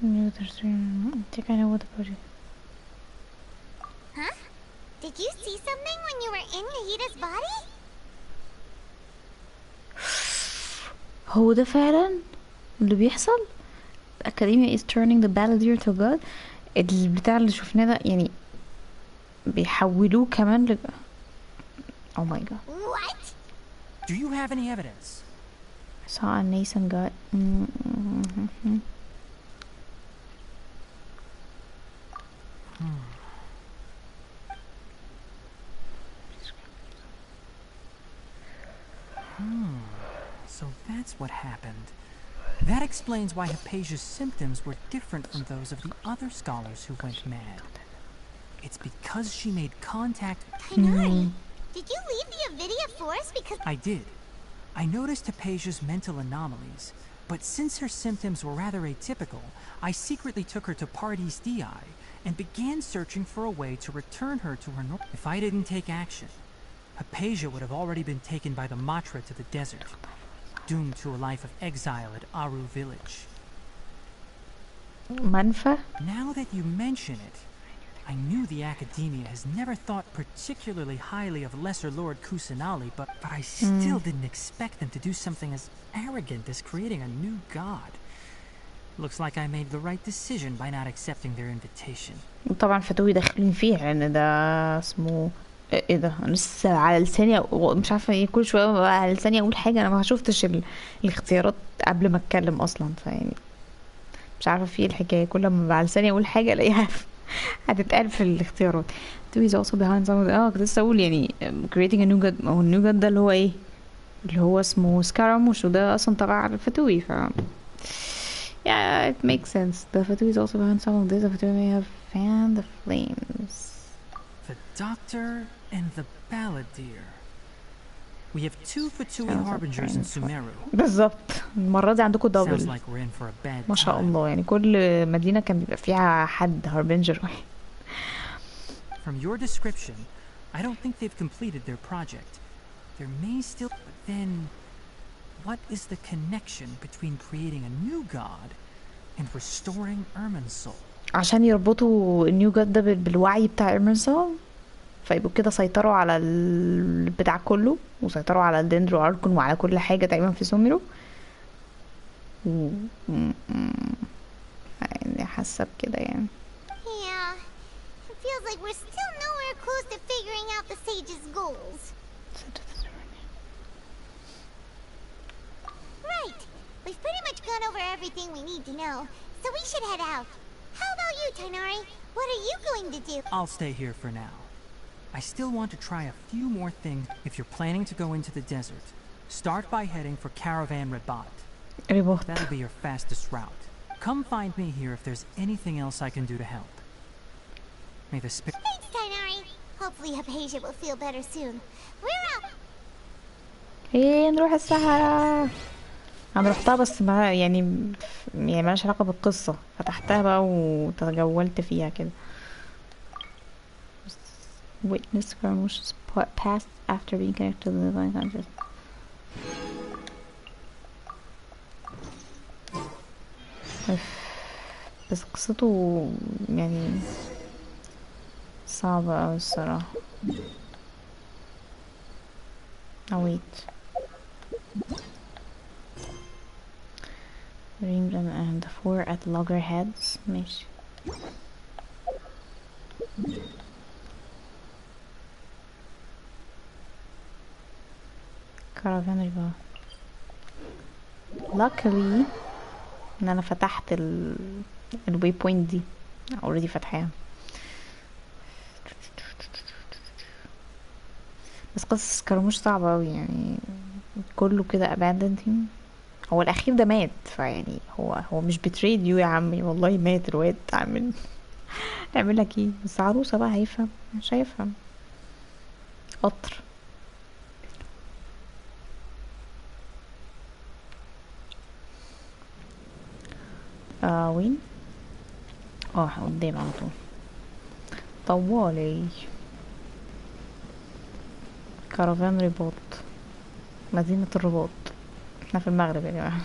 I think I know what the project... Huh? Did you see something when you were in Nahida's body? هو ده فعلا اللي بيحصل؟ The Academia is turning the balladeer to God. البتاع اللي شفناه ده يعني بيحولوه كمان Oh my god. What? Do you have any evidence? I saw a nascent god. So that's what happened. That explains why Hypatia's symptoms were different from those of the other scholars who went mad. It's because she made contact... Tighnari, did you leave the Avidia Forest because... I did. I noticed Hypatia's mental anomalies, but since her symptoms were rather atypical, I secretly took her to Pardis Dii and began searching for a way to return her to her normal... If I didn't take action, Hypatia would have already been taken by the Matra to the desert, doomed to a life of exile at Aru village. Manfa? Now that you mention it, I knew the Academia has never thought particularly highly of Lesser Lord Kusanali, but I still didn't expect them to do something as arrogant as creating a new god. Looks like I made the right decision by not accepting their invitation. طبعا فتوي داخلين فيه لان ده اسمه ايه ده انا لسه على لساني مش عارفه ايه كل شويه بقى على لساني اقول حاجه انا ما شفتش الاختيارات قبل ما اتكلم اصلا فيعني مش عارفه في الحكايه كل ما على لساني اقول حاجه الاقيها هتتقال في الاختيارات. He's also behind some of the كنت لسه اقول يعني creating a new god او النيو god ده اللي هو ايه اللي هو اسمه سكاراموش وده اصلا تبع الفتوي ف yeah it makes sense. The Fatui is also behind some of this. The Fatui may have fanned the flames. The Doctor and the Balladeer. We have two Fatui harbingers in Sumeru. بالظبط المرة دي عندكم دبل. Sounds like we're in for a bad ما شاء الله يعني كل مدينة كان بيبقى فيها حد هاربنجر واحد. From your description, I don't think they've completed their project. There may still... But then, what is the connection between creating a new god and restoring Irminsul? عشان يربطوا النيو جاد ده بالوعي بتاع إيرمنسول فيبقوا كده سيطروا على البتاع كله وسيطروا على الدندرو اركون وعلى كل حاجة تقريبا في سوميرو. يعني حاسة بكده يعني. Yeah, it feels like we're still nowhere close to figuring out the sage's goals. Right, we've pretty much gone over everything we need to know, so we should head out. How about you, Tighnari? What are you going to do? I'll stay here for now. I still want to try a few more things. If you're planning to go into the desert, start by heading for Caravan Rabat. That'll be your fastest route. Come find me here if there's anything else I can do to help. May the spirit... Thanks, Tighnari. Hope Hopefully Hypatia will feel better soon. We're out. ايه نروح الصحراء. انا رحتها بس ما يعني مالهاش علاقة بالقصة، فتحتها بقى وتجولت فيها كده. Witness skirmishes passed after being connected to the divine consciousness. بس قصته يعني صعبة اوي الصراحة. wait. Ring and the four at loggerheads. ماشي. caravan river. luckily ان انا فتحت الواي بوينت دي already فاتحاها. بس قصص كرموش صعبة اوي يعني، كله كده abandoned. هو الاخير ده مات، فيعني هو مش بتريد يو يا عمي، والله مات الواد. اعمل لك ايه؟ بس عروسة بقى هيفهم، مش هيفهم. قطر. وين؟ قدام على طول. طوالي. كرفان رباط، مدينة الرباط. احنا في المغرب يا جماعة.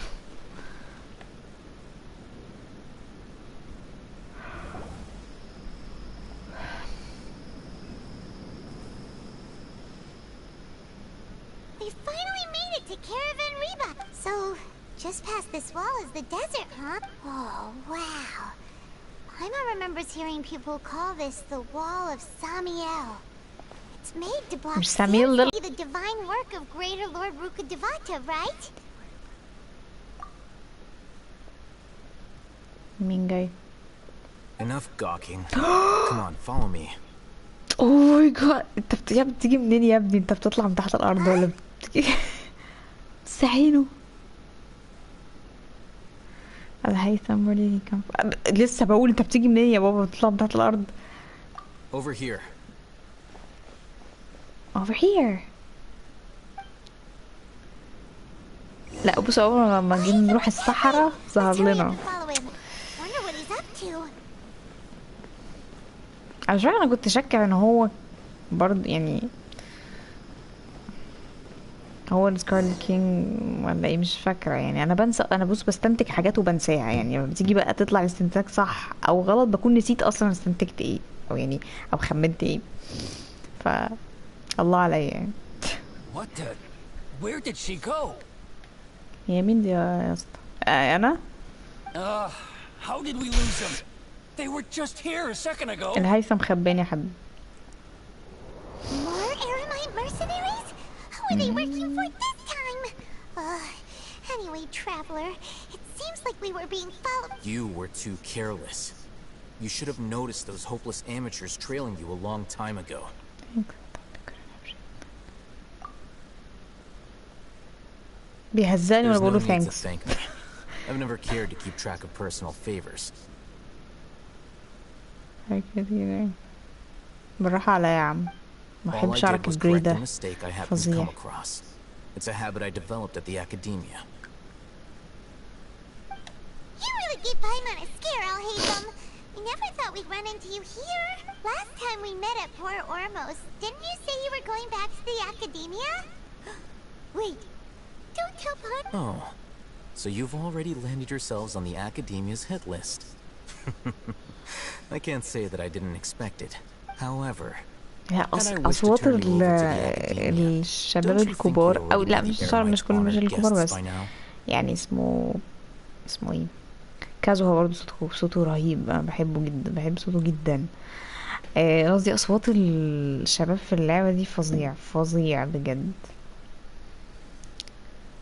We finally made it to Caravan Reba. So, just past this wall is the desert, huh? Oh, wow. Paimon remembers hearing people call this the Wall of Samiel. It's made to block the divine work of Greater Lord Rukkhadevata, right? مين جاي؟ Enough gawking. Come on, follow me. Oh my god، انت بتيجي منين يا ابني؟ انت بتطلع من تحت الارض ولا بتيجي؟ استعينوا. الهيثم where did he come from؟ لسه بقول انت بتيجي منين يا بابا؟ بتطلع من تحت الارض. Over here. Over here. لا بص، اول لما جينا نروح الصحراء ظهر لنا. انا مش فاكره، انا كنت شاكه ان هو برضه يعني هو السكارلت كينج ولا ايه، مش فاكره يعني. انا بنسى، انا بص بستنتج حاجات وبنساها يعني. لما بتيجي بقى تطلع الاستنتاج صح او غلط بكون نسيت اصلا استنتجت ايه او يعني او خمنت ايه. ف الله عليا يعني. What the? Where did she go? هي مين دي يا اسطى؟ انا؟ How did we lose them? They were just here a second ago. الهيثم خباني يا حبيبي. More Aramite mercenaries? Who are they working for this time? Anyway, traveler, it seems like we were being followed. You were too careless. You should have noticed those hopeless amateurs trailing you a long time ago. بيهزقني وانا بقوله thanks. I've never cared to keep track of personal favors. بالراحة عليا يا عم، ما بحبش اعرف الجري ده فظيع. It's a habit I developed at the academia. You really gave Paimon a scare, Alhaitham. We never thought we'd run into you here. Last time we met at Port Ormos, didn't you say you were going back to the academia? Wait, don't tell Paimon. Oh, so you've already landed yourselves on the academia's hit list. I can't say that I didn't expect it. However, أصوات الشباب الكبار أو لا مش كل الكبار بس يعني اسمه ايه كازو، هو برضه صوته رهيب. أنا بحبه جدا، بحب صوته جدا. قصدي أصوات الشباب في اللعبة دي فظيع بجد.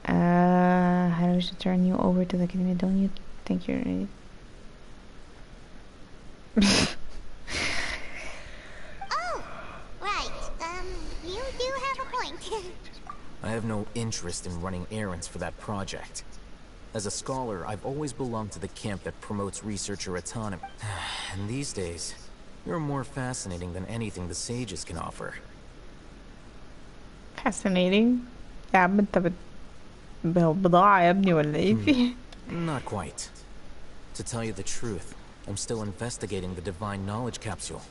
How do we turn you over to the academy? Don't you think you're ready? Oh, right. You do have a point. I have no interest in running errands for that project. As a scholar, I've always belonged to the camp that promotes researcher autonomy. And these days, You're more fascinating than anything the sages can offer. Fascinating? يا عم انت بضاعة يا ابني ولا ايه فيه؟ Not quite. To tell you the truth, I'm still investigating the divine knowledge capsule.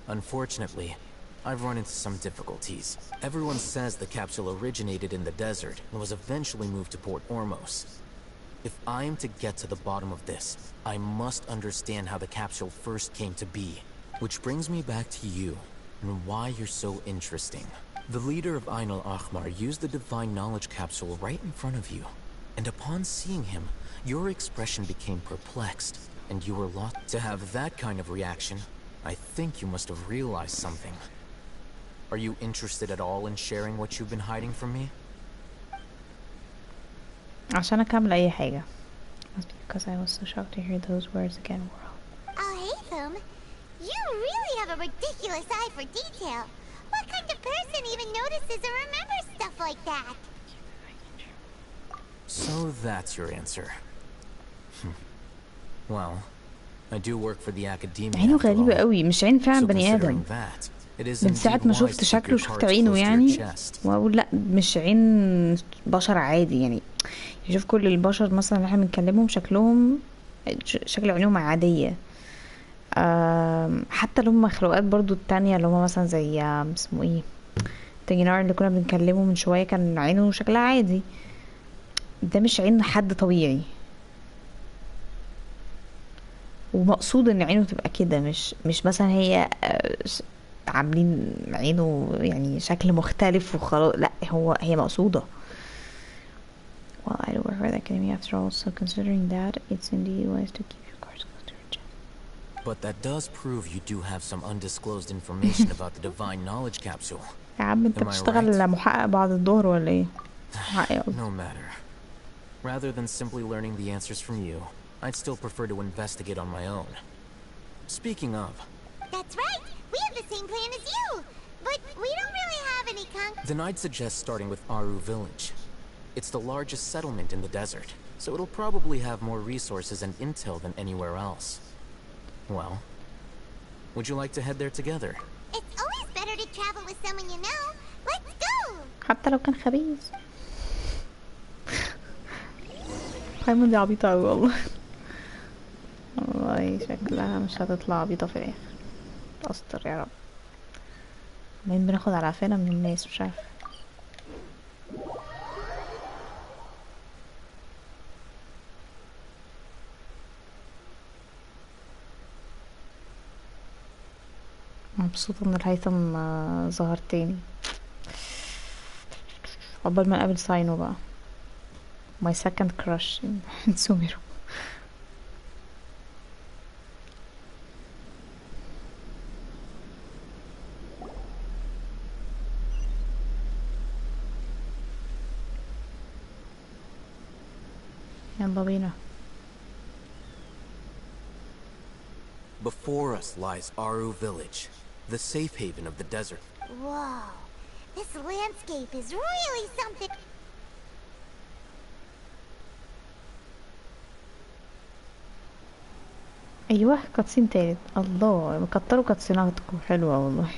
Unfortunately, I've run into some difficulties. Everyone says the capsule originated in the desert and was eventually moved to Port Ormos. If I am to get to the bottom of this, I must understand how the capsule first came to be. Which brings me back to you, and why you're so interesting. The leader of Ain al-Ahmar used the divine knowledge capsule right in front of you. And upon seeing him, your expression became perplexed, and you were lost. To have that kind of reaction, I think you must have realized something. Are you interested at all in sharing what you've been hiding from me? عشان أكمل أي حاجة. Must be because I was so shocked to hear those words again. Oh, Haytham, you really have a ridiculous eye for detail. What kind of person even notices or remembers stuff like that? So that's your answer. Well, I do work for the academia. عينه غريبة قوي، مش عين فعلا بني آدم. من ساعة ما شفت شكله شفت عينه يعني وأقول لأ مش عين بشر عادي يعني. شوف كل البشر مثلا اللي احنا بنكلمهم شكلهم شكل عينهم عادية. حتى اللي هم مخلوقات برضو التانية اللي هم مثلا زي اسمه ايه تيجينار اللي كنا بنكلمه من شوية كان عينه شكلها عادي. ده مش عين حد طبيعي، ومقصود ان عينه تبقى كده، مش مثلا هي عاملين عينه يعني شكل مختلف وخلاص، لا هي مقصودة. Well, I do work for the academy after all, so considering that, it's indeed wise to keep your cards close to your chest. But that does prove you do have some undisclosed information about the divine knowledge capsule. يا عم انت بتشتغل محقق بعد الظهر ولا ايه؟ No matter. Rather than simply learning the answers from you, I'd still prefer to investigate on my own. Speaking of... That's right! We have the same plan as you! But we don't really have any Then I'd suggest starting with Aru Village. It's the largest settlement in the desert, so it'll probably have more resources and intel than anywhere else. Well, would you like to head there together? It's always better to travel with someone you know. Let's go! حتى لو كان خبيث. قايمة دي عبيطة أوي والله. والله شكلها مش هتطلع عبيطة في الآخر. أستر يا رب. مين بناخد على عفانا من الناس مش عارفة. مبسوطة ان الهيثم ظهر تاني. عقبال ما نقابل ساينو بقى. My second crush in سوميرو. يلا بينا. Before us lies Aru Village, the safe haven of the desert. Whoa, this landscape is really something. ايوه كاتسين تالت. الله كتروا كاتسيناتكم حلوة والله.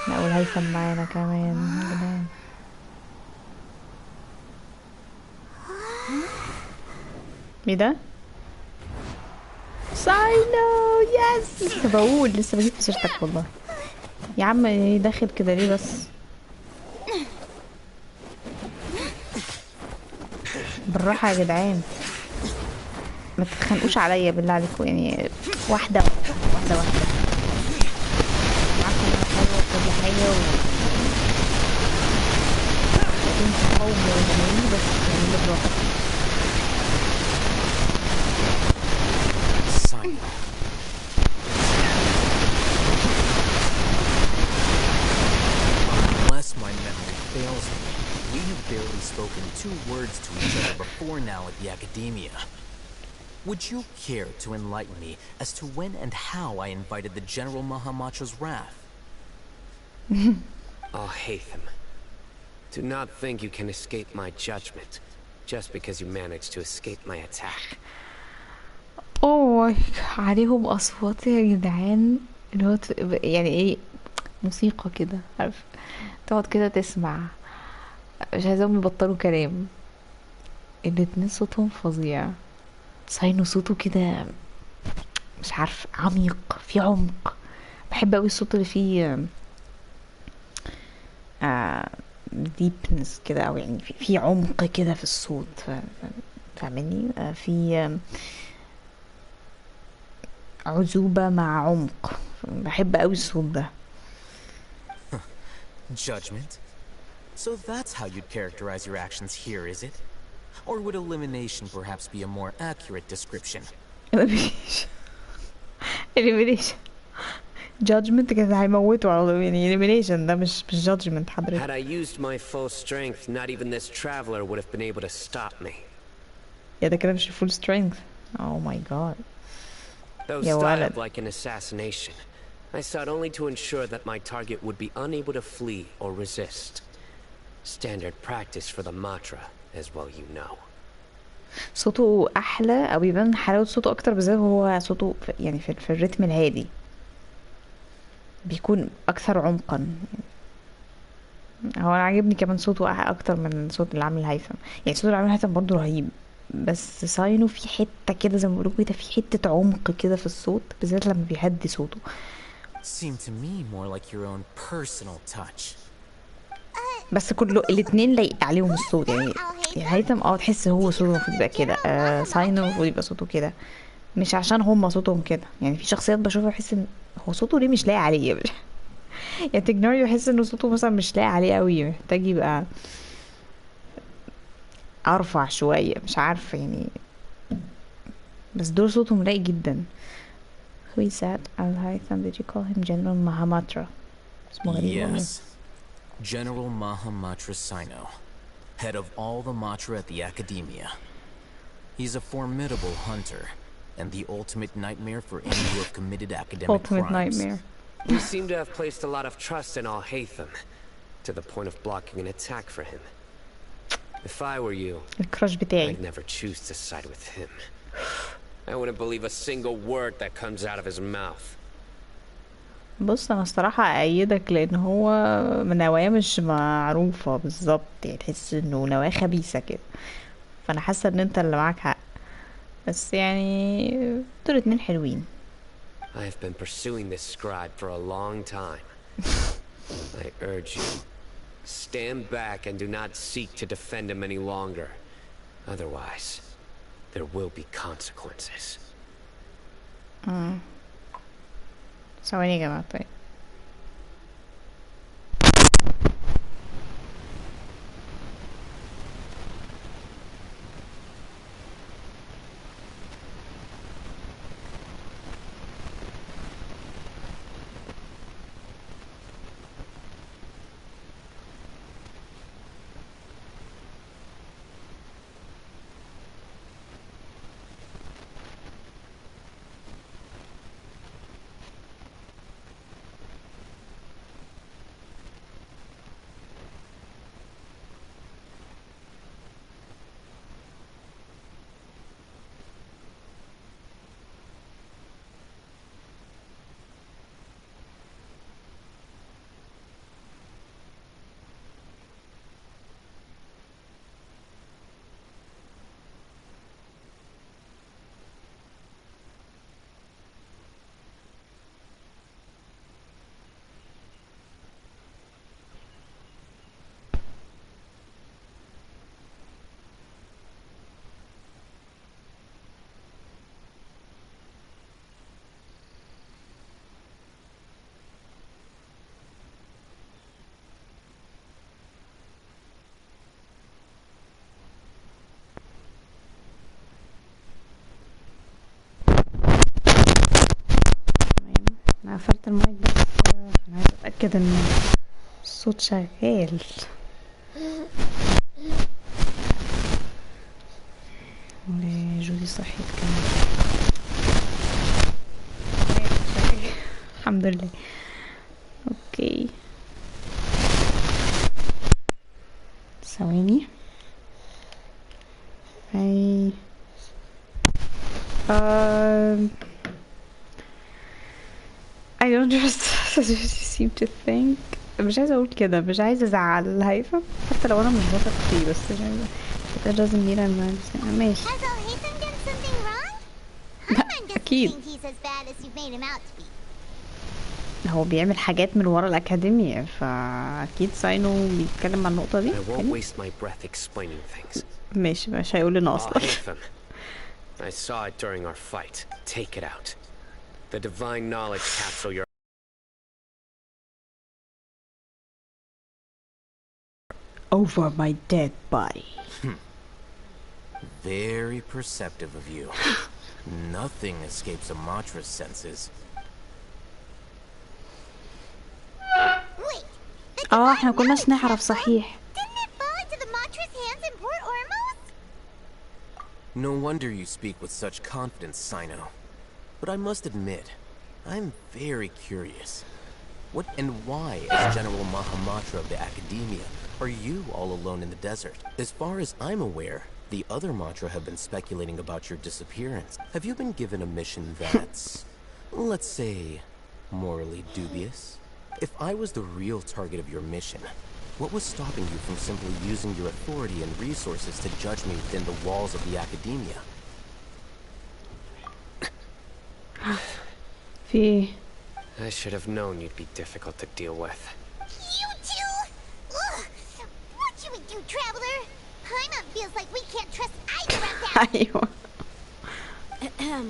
لا والهيثم معانا كمان. ايه ده؟ ساينو يس. لسه بجيب في سيرتك والله. يا عم داخل كده ليه بس؟ بالراحة يا جدعان، ما تتخانقوش عليا بالله عليكم يعني. واحدة واحدة. عارفة انا حلوة وكل حاجة وانت قوي وجميل بس يعني بالراحة. Unless my memory fails me, we have barely spoken 2 words to each other before now at the Academia. Would you care to enlighten me as to when and how I invited the General Mahamacho's wrath? Oh, Haytham. Do not think you can escape my judgment, just because you managed to escape my attack. Oh عليهم اصوات يا جدعان، اللي هو يعني ايه، موسيقى كده، عارف، تقعد كده تسمع، مش عايزاهم يبطلوا كلام. الاتنين صوتهم فظيع. ساينو صوته كده مش عارف، عميق، في عمق. بحب قوي الصوت اللي فيه ديبنس كده، او يعني في عمق كده في الصوت، فاهماني؟ في عذوبة مع عمق. بحب قوي الصوت ده. Judgment? So that's how you'd characterize your actions here, is it? Or would elimination perhaps be a more accurate description? elimination. judgment كده هيموتوا على طول، يعني elimination ده مش judgment حضرتك. Had I used my full strength, not even this traveler would have been able to stop me. يا ده كده مش full strength. Oh my god. Though styled like an assassination, I sought only to ensure that my target would be unable to flee or resist. Standard practice for the Matra, as well you know. صوته احلى، او يبان حلاوة صوته اكتر، بالذات هو صوته يعني في الريتم الهادي بيكون اكثر عمقا. هو انا عاجبني كمان صوته اكتر من صوت العامل هيثم. يعني صوت العامل هيثم برضو رهيب، بس ساينو في حته كده زي ما بيقولوا كده، في حته عمق كده في الصوت، بالذات لما بيهدي صوته. Seemed to me more like your own personal touch. بس كله الاتنين لايق عليهم الصوت. يعني هيثم تحس هو صوته المفروض يبقى كده، ساينو المفروض يبقى صوته كده، مش عشان هما صوتهم كده. يعني في شخصيات بشوفها بحس ان هو صوته ليه مش لايق عليه. يعني تجنوري بحس انه صوته مثلا مش لايق عليه قوي، محتاج يبقى ارفع شويه، مش عارفه يعني. بس دول صوتهم لايق جدا. Who is that? Al-Haytham, did you call him General Mahamatra? Yes. General Mahamatra Sino, head of all the Matra at the Academia. He's a formidable hunter, and the ultimate nightmare for any who have committed academic ultimate crimes. Nightmare. You seem to have placed a lot of trust in Al-Haytham, to the point of blocking an attack for him. If I were you, I'd never choose to side with him. I wouldn't believe a single word that comes out of his mouth. بص انا الصراحه ايدك، لان هو من نوايا مش معروفه بالظبط، يعني تحس انه نوايا خبيثه كده، فانا حاسه ان انت اللي معاك حق. بس يعني دول اتنين حلوين. I've been pursuing this scribe for a long time. I urge you, stand back and do not seek to defend him any longer. Otherwise, there will be consequences. ثواني يا جماعة. طيب انا قفلت المايك بس انا عايزه اتاكد ان الصوت شغال. جودي صحيت كمان. الحمد لله. اوكي ثواني. I don't just seem to think. مش عايزة اقول كده، مش عايزة ازعل هيفا حتى لو انا مش بثق فيه، بس مش عايزة. That doesn't mean I'm ماشي. اكيد هو بيعمل حاجات من ورا الأكاديمية، فأكيد ساينو بيتكلم عن النقطة دي. ماشي مش هيقول لنا أصلا. I saw it during our fight. Take it out. The divine knowledge capsule you're over my dead body. Very perceptive of you. Nothing escapes Amatra's senses. احنا كناش نعرف صحيح. No wonder you speak with such confidence, Sino. But I must admit, I'm very curious. What and why, as General Mahamatra of the Academia, are you all alone in the desert? As far as I'm aware, the other Matra have been speculating about your disappearance. Have you been given a mission that's, let's say, morally dubious? If I was the real target of your mission, what was stopping you from simply using your authority and resources to judge me within the walls of the Academia? I should have known you'd be difficult to deal with. You two? Ugh. What should we do, Traveler? Paimon feels like we can't trust either of them.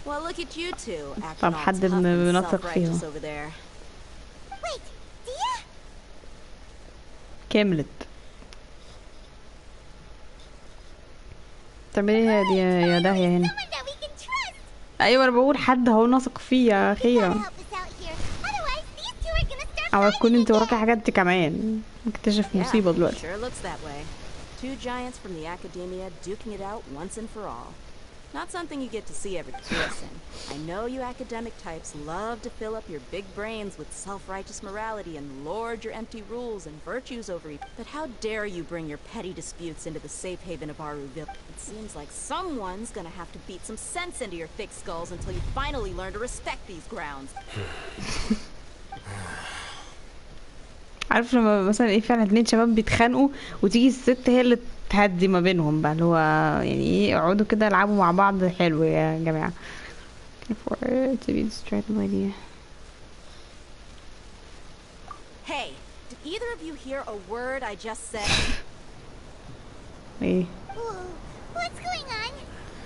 Well, look at you two acting طب all حد tough and بنثق self-righteous فيهم. over there. Wait, Dia? كملت. طب ايه يا داهية هنا؟ ايوه انا بقول حد هو نثق فيه يا اخيرا. او تكون انت وراكي حاجات انت كمان نكتشف مصيبة دلوقتي. Sure looks that way. Two giants from the Academia duking it out once and for all. Not something you get to see every day. Listen, I know you academic types love to fill up your big brains with self-righteous morality and lord your empty rules and virtues over each. But how dare you bring your petty disputes into the safe haven of Aruville? It seems like someone's gonna have to beat some sense into your thick skulls until you finally learn to respect these grounds. عارف لما مثلا ايه فعلا اتنين شباب بيتخانقوا وتيجي الست هي اللي تهدي ما بينهم بقى، اللي هو يعني ايه اقعدوا كده العبوا مع بعض حلو يا جماعة. For it to be destroyed lady. Hey, did either of you hear a word I just said? ايه؟ What's going on?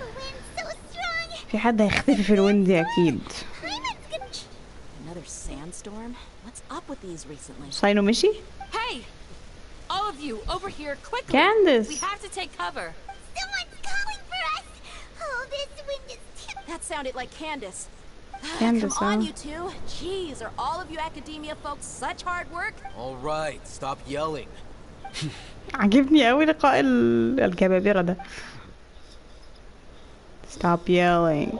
The wind's so strong. في حد هيختفي في الويند اكيد. Another sandstorm? What's up with these recently? ساينو مشي؟ Hey! All of you, over here, quickly! Candace! We have to take cover! Someone's calling for us! Oh, this wind is That sounded like Candace. Candace, come on, you two. Jeez, are all of you Academia folks such hard work? All right, stop yelling. عجبني قوي لقاء الكبابرة ده. Stop yelling.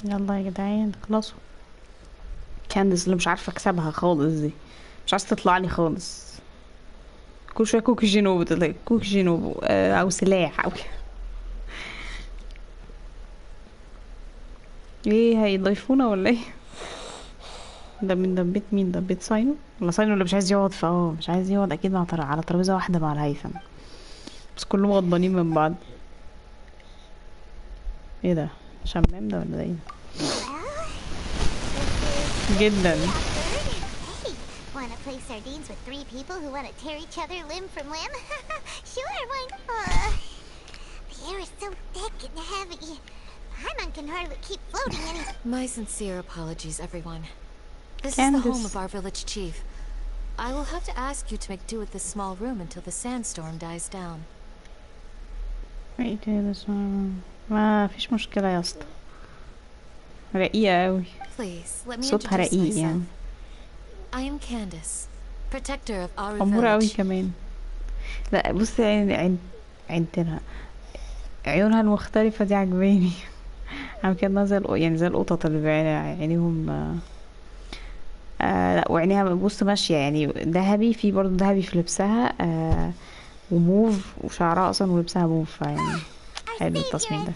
يلا يا جدعان خلصوا. كانديس اللي مش عارفه اكسبها خالص دي، مش عايزه تطلع لي خالص. كل شويه كوكي جينوبو تطلع كوكي جينوبو او سلاح او ايه هيضيفونا ولا ايه؟ ده من دبيت مين؟ دبيت ساينو ولا ساينو اللي مش عايز يقعد؟ مش عايز يقعد اكيد مع على ترابيزه واحده مع الهيثم، بس كلهم غضبانين من بعض. ايه ده؟ شمام ده ولا ايه؟ جدا. Wanna play sardines with three people who wanna tear each other limb from limb? Sure, why? The air is so thick and heavy. Paimon can hardly keep floating any. My sincere apologies, everyone. This Candace. is the home of our village chief. I will have to ask you to make do with this small room until the sandstorm dies down. ما فيش مشكلة يا اسطى. رقيقة قوي. Please, let me صوتها introduce رقيق يعني. myself. I am Candace, protector of our أمورة أوي village. كمان. لا بصي عندنا عيونها المختلفة دي عجباني. عم كده زي يعني زي القطط اللي عينيهم لا وعينيها بص ماشية يعني ذهبي، في برضه ذهبي في لبسها وموف وشعرها أصلا ولبسها موف، يعني حلو التصميم ده.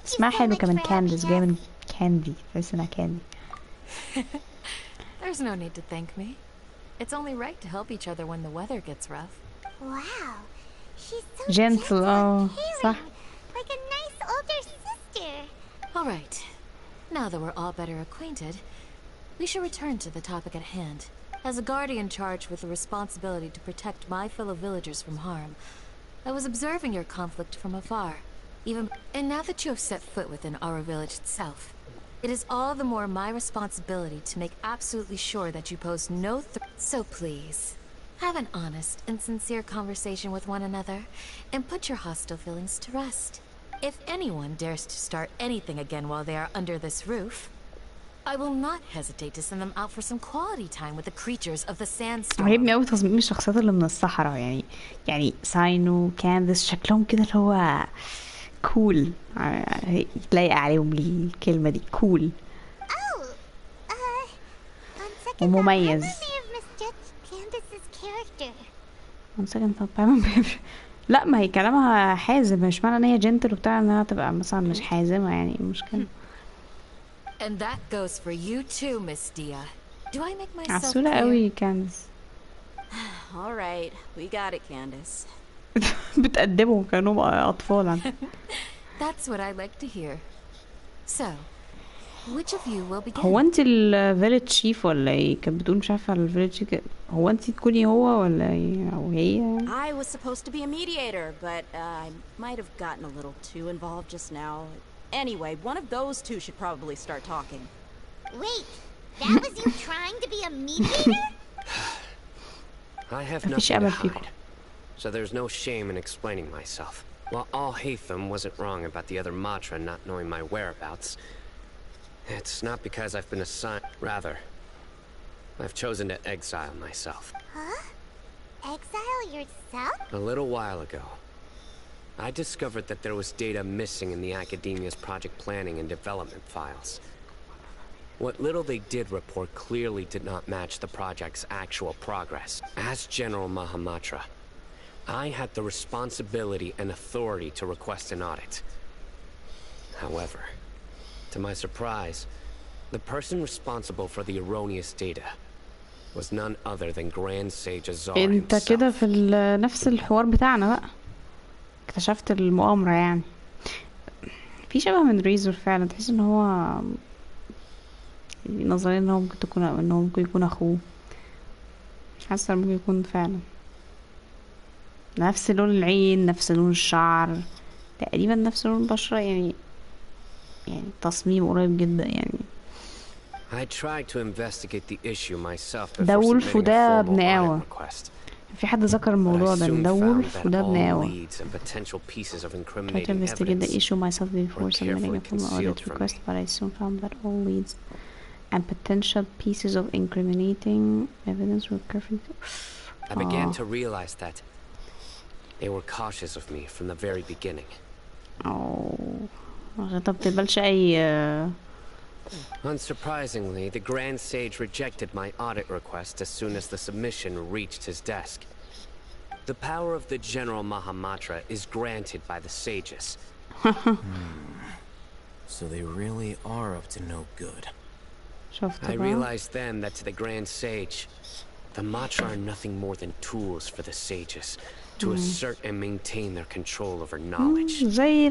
اسمها حلو كمان كانديس، جاية من كاندي، تحس انها كاندي. There's no need to thank me. It's only right to help each other when the weather gets rough. Wow, she's so gentle. Oh, صح. Like a nice older sister. All right, now that we're all better acquainted, we should return to the topic at hand. As a guardian charged with the responsibility to protect my fellow villagers from harm, I was observing your conflict from afar. And now that you have set foot within our village itself, it is all the more my responsibility to make absolutely sure that you pose no threat. So please, have an honest and sincere conversation with one another, and put your hostile feelings to rest. If anyone dares to start anything again while they are under this roof, I will not hesitate to send them out for some quality time with the creatures of the sandstorm. عجبني قوي تصميم الشخصيات اللي من الصحراء، يعني ساينو كانديس شكلهم كده اللي هو كول، لايقة عليهم الكلمة دي كول ومميز. لا ما هي كلامها حازم، مش معنى ان هي جنتل وبتاع انها تبقى مثلا مش حازمة، يعني مشكلة. And that goes for you too, Miss Dia. Do I make myself عسولة قوي كانديس. All right, we got it, Candace. بتقدمهم كانوا أطفال. That's what I like to hear. So, which of you will begin? هو انت الفيليج شيف ولا ايه؟ كانت بتقول مش عارفة الفيليج، هو انت تكوني هو ولا ايه او هي؟ I was supposed to be a mediator, but I might have gotten a little too involved just now. Anyway, one of those two should probably start talking. Wait, that was you trying to be a mediator? I have nothing to hide, so there's no shame in explaining myself. While all Hatham wasn't wrong about the other Matra not knowing my whereabouts, it's not because I've been assigned. Rather, I've chosen to exile myself. Huh? Exile yourself? A little while ago, I discovered that there was data missing in the Academia's project planning and development files. What little they did report clearly did not match the project's actual progress. As General Mahamatra, I had the responsibility and authority to request an audit. However, to my surprise, the person responsible for the erroneous data was none other than Grand Sage Azar himself. انت كده في نفس الحوار بتاعنا بقى، اكتشفت المؤامرة يعني. في شبه من ريزور فعلا، تحس ان هو نظريا ان هو ممكن يكون اخوه، حاسة ممكن يكون فعلا نفس لون العين، نفس لون الشعر، تقريبا نفس لون البشرة، يعني تصميم قريب جدا يعني. I tried to investigate the issue myself ده before وولف submitting a وده formal ابن audit آوى. request. في حد ذكر الموضوع ده، ده وولف وده ابن آوى. Tried to investigate the issue myself before submitting a formal audit request, but I soon found that all leads and potential pieces of incriminating evidence were carefully. I began to realize that they were cautious of me from the very beginning. عشان ما بتقبلش أي. Unsurprisingly, the Grand Sage rejected my audit request as soon as the submission reached his desk. The power of the General Mahamatra is granted by the sages. So they really are up to no good. I realized then that to the Grand Sage, the Matra are nothing more than tools for the sages to assert and maintain their control over knowledge. زي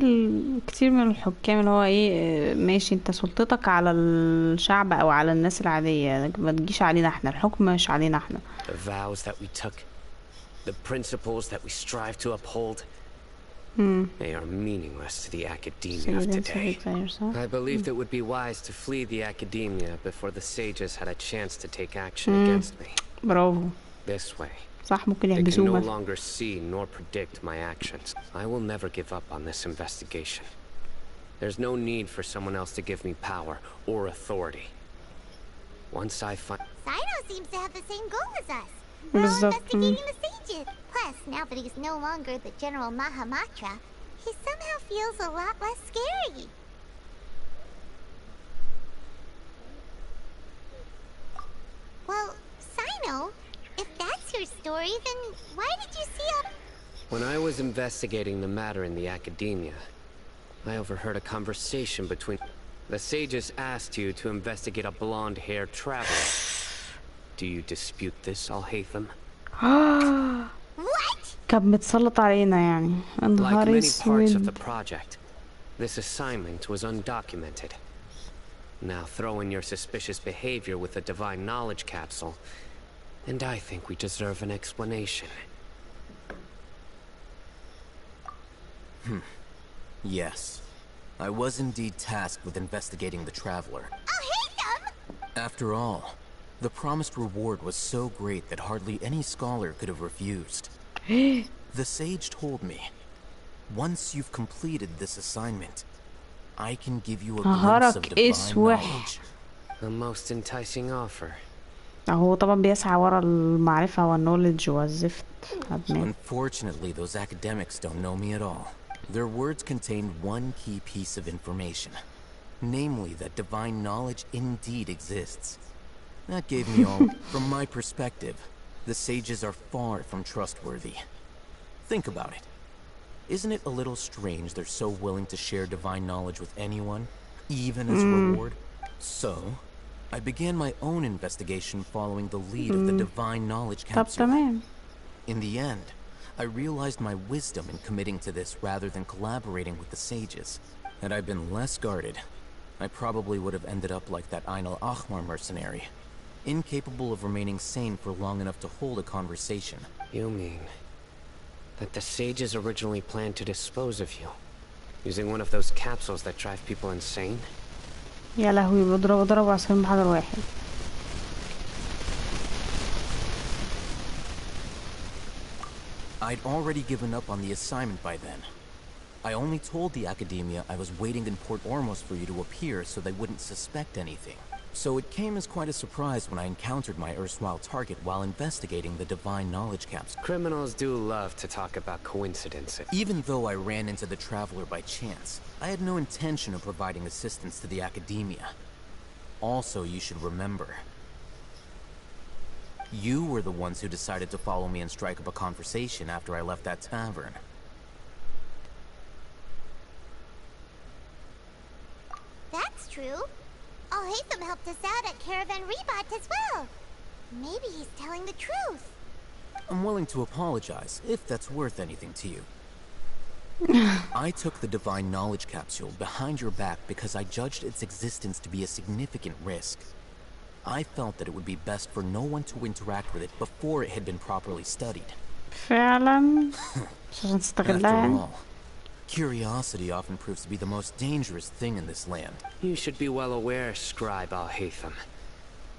كتير من الحكام اللي هو ايه، ماشي انت سلطتك على الشعب او على الناس العادية، ما تجيش علينا احنا، الحكم مش علينا احنا. The vows that we took, the principles that we strive to uphold, they are meaningless to the Academia of today. I believed it would be wise to flee the Academia before the sages had a chance to take action against me. برافو. This way, صح، ممكن they can يحبسوه no مثلا. longer see nor predict my actions. I will never give up on this investigation. There's no need for someone else to give me power or authority. Once I find... Sino seems to have the same goal as us. We're all investigating the sages. Plus, now that he's no longer the General Mahamatra, he somehow feels a lot less scary. Well, Sino, if that's your story, then why did you see a... When I was investigating the matter in the academia, I overheard a conversation between... The sages asked you to investigate a blonde-haired traveler. Do you dispute this, Alhaitham? What? كان متسلط علينا يعني. Like many parts of the project, this assignment was undocumented. Now throw in your suspicious behavior with the divine knowledge capsule, and I think we deserve an explanation. Yes. I was indeed tasked with investigating the Traveler. I'll hate them! After all, the promised reward was so great that hardly any scholar could have refused. The sage told me, once you've completed this assignment, I can give you a glimpse of divine knowledge. The most enticing offer. هو طبعا بيسعى ورا المعرفة والنولج والزفت. Unfortunately, those academics don't know me at all. Their words contained one key piece of information, namely that divine knowledge indeed exists. That gave me all. From my perspective, the sages are far from trustworthy. Think about it. Isn't it a little strange they're so willing to share divine knowledge with anyone, even as a reward? So, I began my own investigation following the lead of the divine knowledge capsule. In the end, I realized my wisdom in committing to this rather than collaborating with the sages. Had I been less guarded, I probably would have ended up like that Ain al-Ahmar mercenary, incapable of remaining sane for long enough to hold a conversation. You mean that the sages originally planned to dispose of you, using one of those capsules that drive people insane? يا لهوي بضربوا عصفورين بحجر واحد. I'd already given up on the assignment by then. I only told the academia I was waiting in Port Ormos for you to appear so they wouldn't suspect anything. So it came as quite a surprise when I encountered my erstwhile target while investigating the divine knowledge capsule. Criminals do love to talk about coincidences. Even though I ran into the Traveler by chance, I had no intention of providing assistance to the academia. Also, you should remember, you were the ones who decided to follow me and strike up a conversation after I left that tavern. That's true. Alhaitham helped us out at Caravan Rebat as well. Maybe he's telling the truth. I'm willing to apologize, if that's worth anything to you. I took the divine knowledge capsule behind your back because I judged its existence to be a significant risk. I felt that it would be best for no one to interact with it before it had been properly studied. فعلا. After all, curiosity often proves to be the most dangerous thing in this land. You should be well aware, Scribe Alhaitham,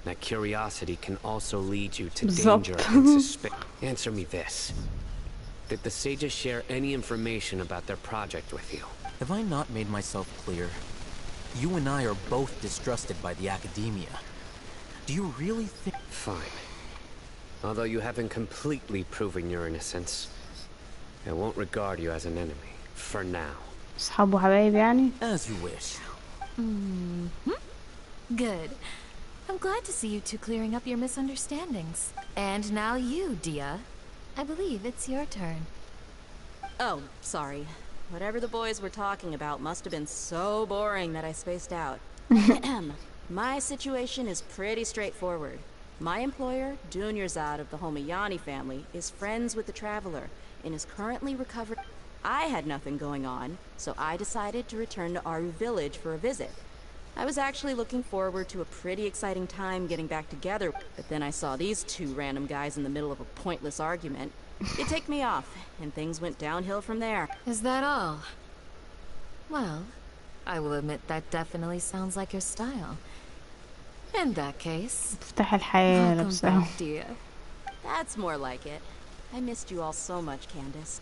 that curiosity can also lead you to danger and suspicion. Answer me this. Did the sages share any information about their project with you? Have I not made myself clear? You and I are both distrusted by the academia. Do you really think... Fine. Although you haven't completely proven your innocence, I won't regard you as an enemy. For now. أصحاب وحبايب يعني. As you wish. Good. I'm glad to see you two clearing up your misunderstandings. And now you, Dia. I believe it's your turn. Oh, sorry. Whatever the boys were talking about must have been so boring that I spaced out. My situation is pretty straightforward. My employer, Dunyarzad of the Homayani family, is friends with the Traveler and is currently recovering. I had nothing going on, so I decided to return to Aru village for a visit. I was actually looking forward to a pretty exciting time getting back together, but then I saw these two random guys in the middle of a pointless argument. They ticked me off, and things went downhill from there. Is that all? Well, I will admit that definitely sounds like your style. In that case, welcome back, dear. That's more like it. I missed you all so much, Candace.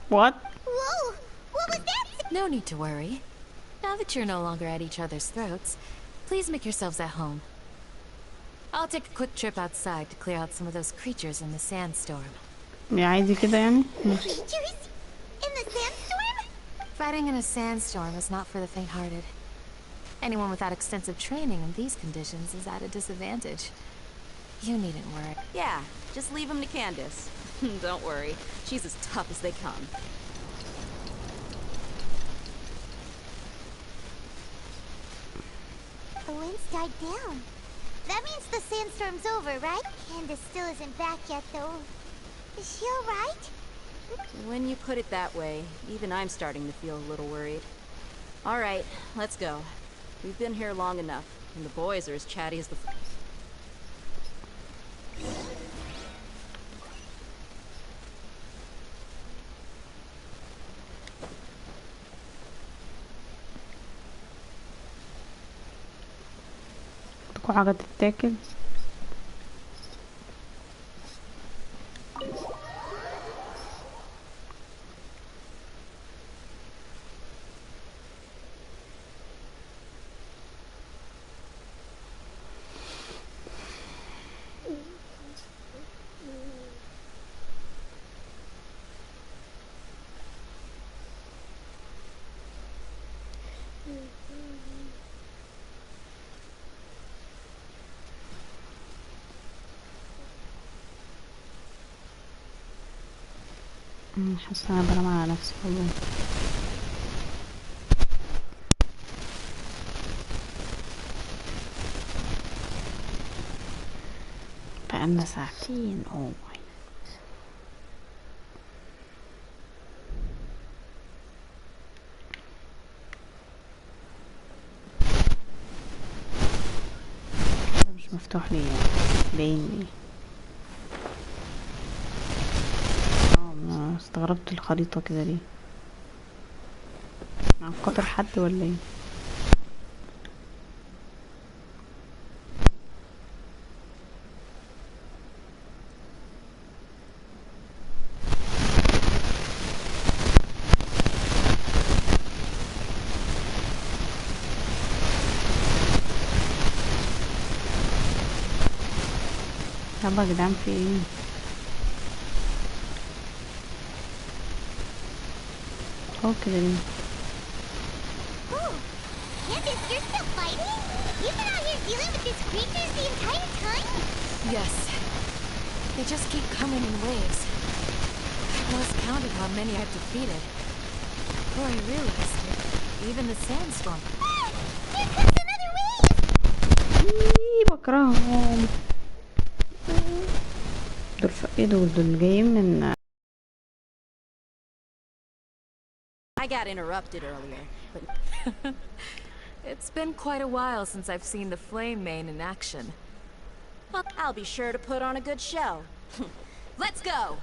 What? Whoa! What was that No need to worry. Now that you're no longer at each other's throats, please make yourselves at home. I'll take a quick trip outside to clear out some of those creatures in the sandstorm. يا عادي كده يعني. Creatures in the sandstorm? Fighting in a sandstorm is not for the faint-hearted. Anyone without extensive training in these conditions is at a disadvantage. You needn't worry. Yeah, just leave him to Candace. Don't worry, she's as tough as they come. The winds died down. That means the sandstorm's over, right? Candace still isn't back yet, though. Is she alright? When you put it that way, even I'm starting to feel a little worried. Alright, let's go. We've been here long enough, and the boys are as chatty as the... عندكوا حاجة تتاكل؟ حاسة انا بنام على نفسي والله. بقالنا ساعتين. اوه ماي. ده مش مفتوح ليه يعني؟ باين ليه؟ استغربت الخريطة كده ليه؟ عن خاطر حد ولا ايه؟ يلا يا جدعان في ايه؟ Okay. Oh, Candace, you're still fighting? You've been out here dealing with these creatures the entire time? Yes. They just keep coming in waves. I've lost count of how many I've defeated. Before I realized it, even the sandstorm. Ah, here comes another wave! بكرههم. دول جايين من I got interrupted earlier, but... It's been quite a while since I've seen the flame main in action. Well, I'll be sure to put on a good show. Let's go!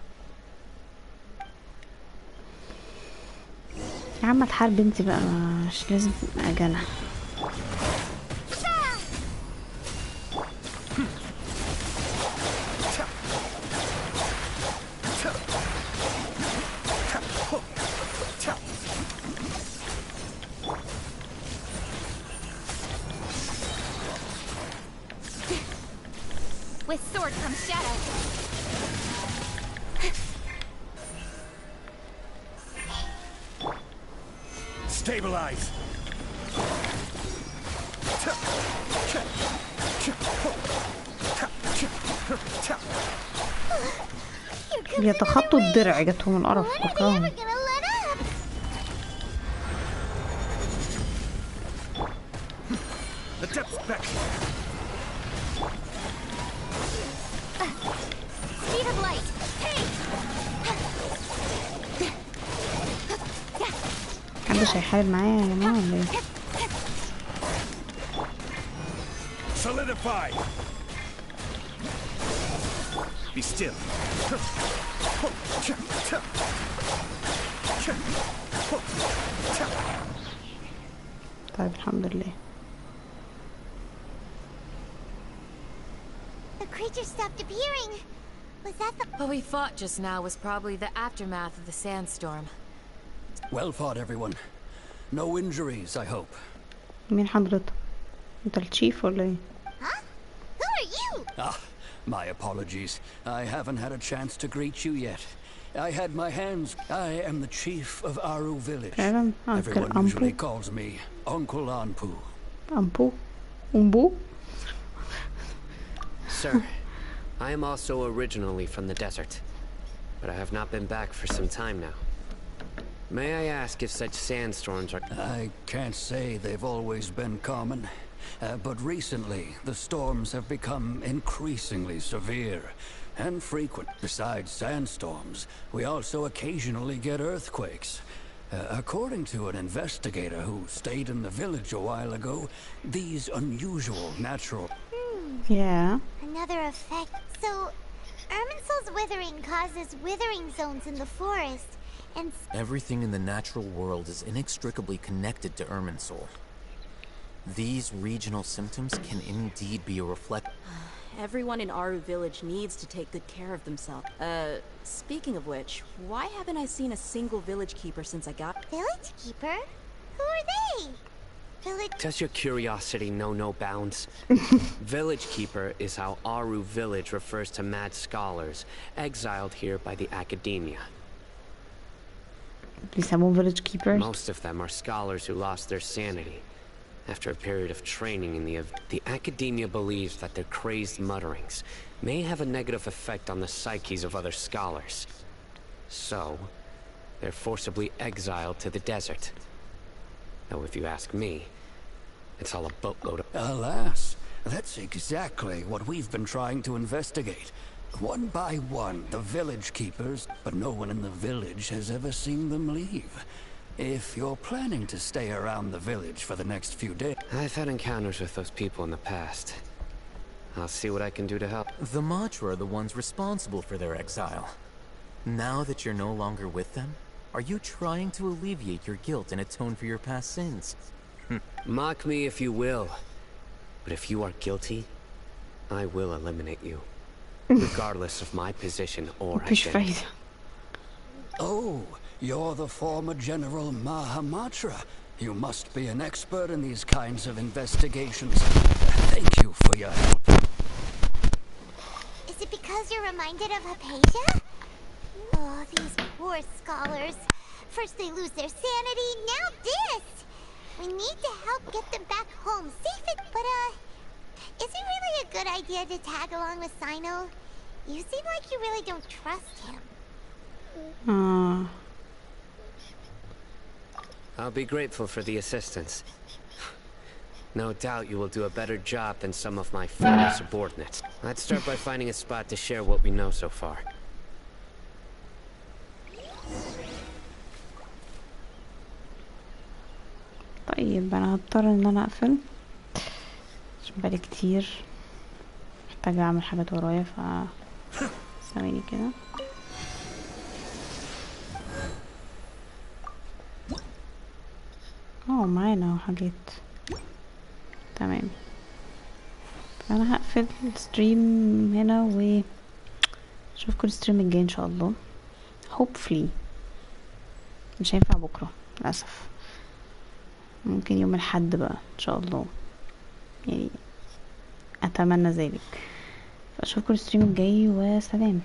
يا عم تحارب انت بقى، مش لازم اجلها. With sword comes shadow. Stabilize. بيتخطوا الدرع، جاتهم القرف. بكرههم. محدش هيحارب معايا يا جماعة ولا ايه؟ Solidify. Be still. طيب الحمد لله. The creature stopped appearing. Was that the... What we fought just now was probably the aftermath of the sandstorm. Well fought, everyone. No injuries, I hope. مين حضرتك؟ انت الشيف ولا ايه؟ Huh? Who are you? Ah, my apologies. I haven't had a chance to greet you yet. I had my hands. I am the chief of Aru village. Everyone usually calls me Uncle Anpu. Anpu? Umbu? Sir, I am also originally from the desert, but I have not been back for some time now. May I ask if such sandstorms are... I can't say they've always been common, but recently the storms have become increasingly severe and frequent. Besides sandstorms, we also occasionally get earthquakes. According to an investigator who stayed in the village a while ago, these unusual natural... Yeah. Another effect. So, Irminsul's withering causes withering zones in the forest, and... Everything in the natural world is inextricably connected to Irminsul. These regional symptoms can indeed be a reflection. Everyone in Aru village needs to take good care of themselves. Speaking of which, why haven't I seen a single village keeper since I got... Village keeper? Who are they? Village... Does your curiosity know no bounds? Village keeper is how Aru village refers to mad scholars exiled here by the academia. Village keepers? Most of them are scholars who lost their sanity after a period of training in the academia believes that their crazed mutterings may have a negative effect on the psyches of other scholars. So, they're forcibly exiled to the desert. Though if you ask me, it's all a boatload of... Alas, that's exactly what we've been trying to investigate. One by one, the village keepers, but no one in the village has ever seen them leave. If you're planning to stay around the village for the next few days... I've had encounters with those people in the past. I'll see what I can do to help. The Matra are the ones responsible for their exile. Now that you're no longer with them, are you trying to alleviate your guilt and atone for your past sins? Mock me if you will, but if you are guilty, I will eliminate you, regardless of my position or identity. Oh, you're the former General Mahamatra. You must be an expert in these kinds of investigations. Thank you for your help. Is it because you're reminded of Hypatia? Oh, these poor scholars. First they lose their sanity, now this! We need to help get them back home safe but is it really a good idea to tag along with Sino? You seem like you really don't trust him. I'll be grateful for the assistance. No doubt you will do a better job than some of my former subordinates. Let's start by finding a spot to share what we know so far. طيب انا هضطر ان انا اقفل عشان بقالي كتير محتاجة اعمل حاجات ورايا ثواني كده. معانا حاجات تمام. فانا هقفل الستريم هنا اشوفكم الستريم الجاي ان شاء الله. hopefully مش هينفع بكره للاسف، ممكن يوم الحد بقى ان شاء الله، يعني اتمنى ذلك. فاشوفكم الستريم الجاي وسلام.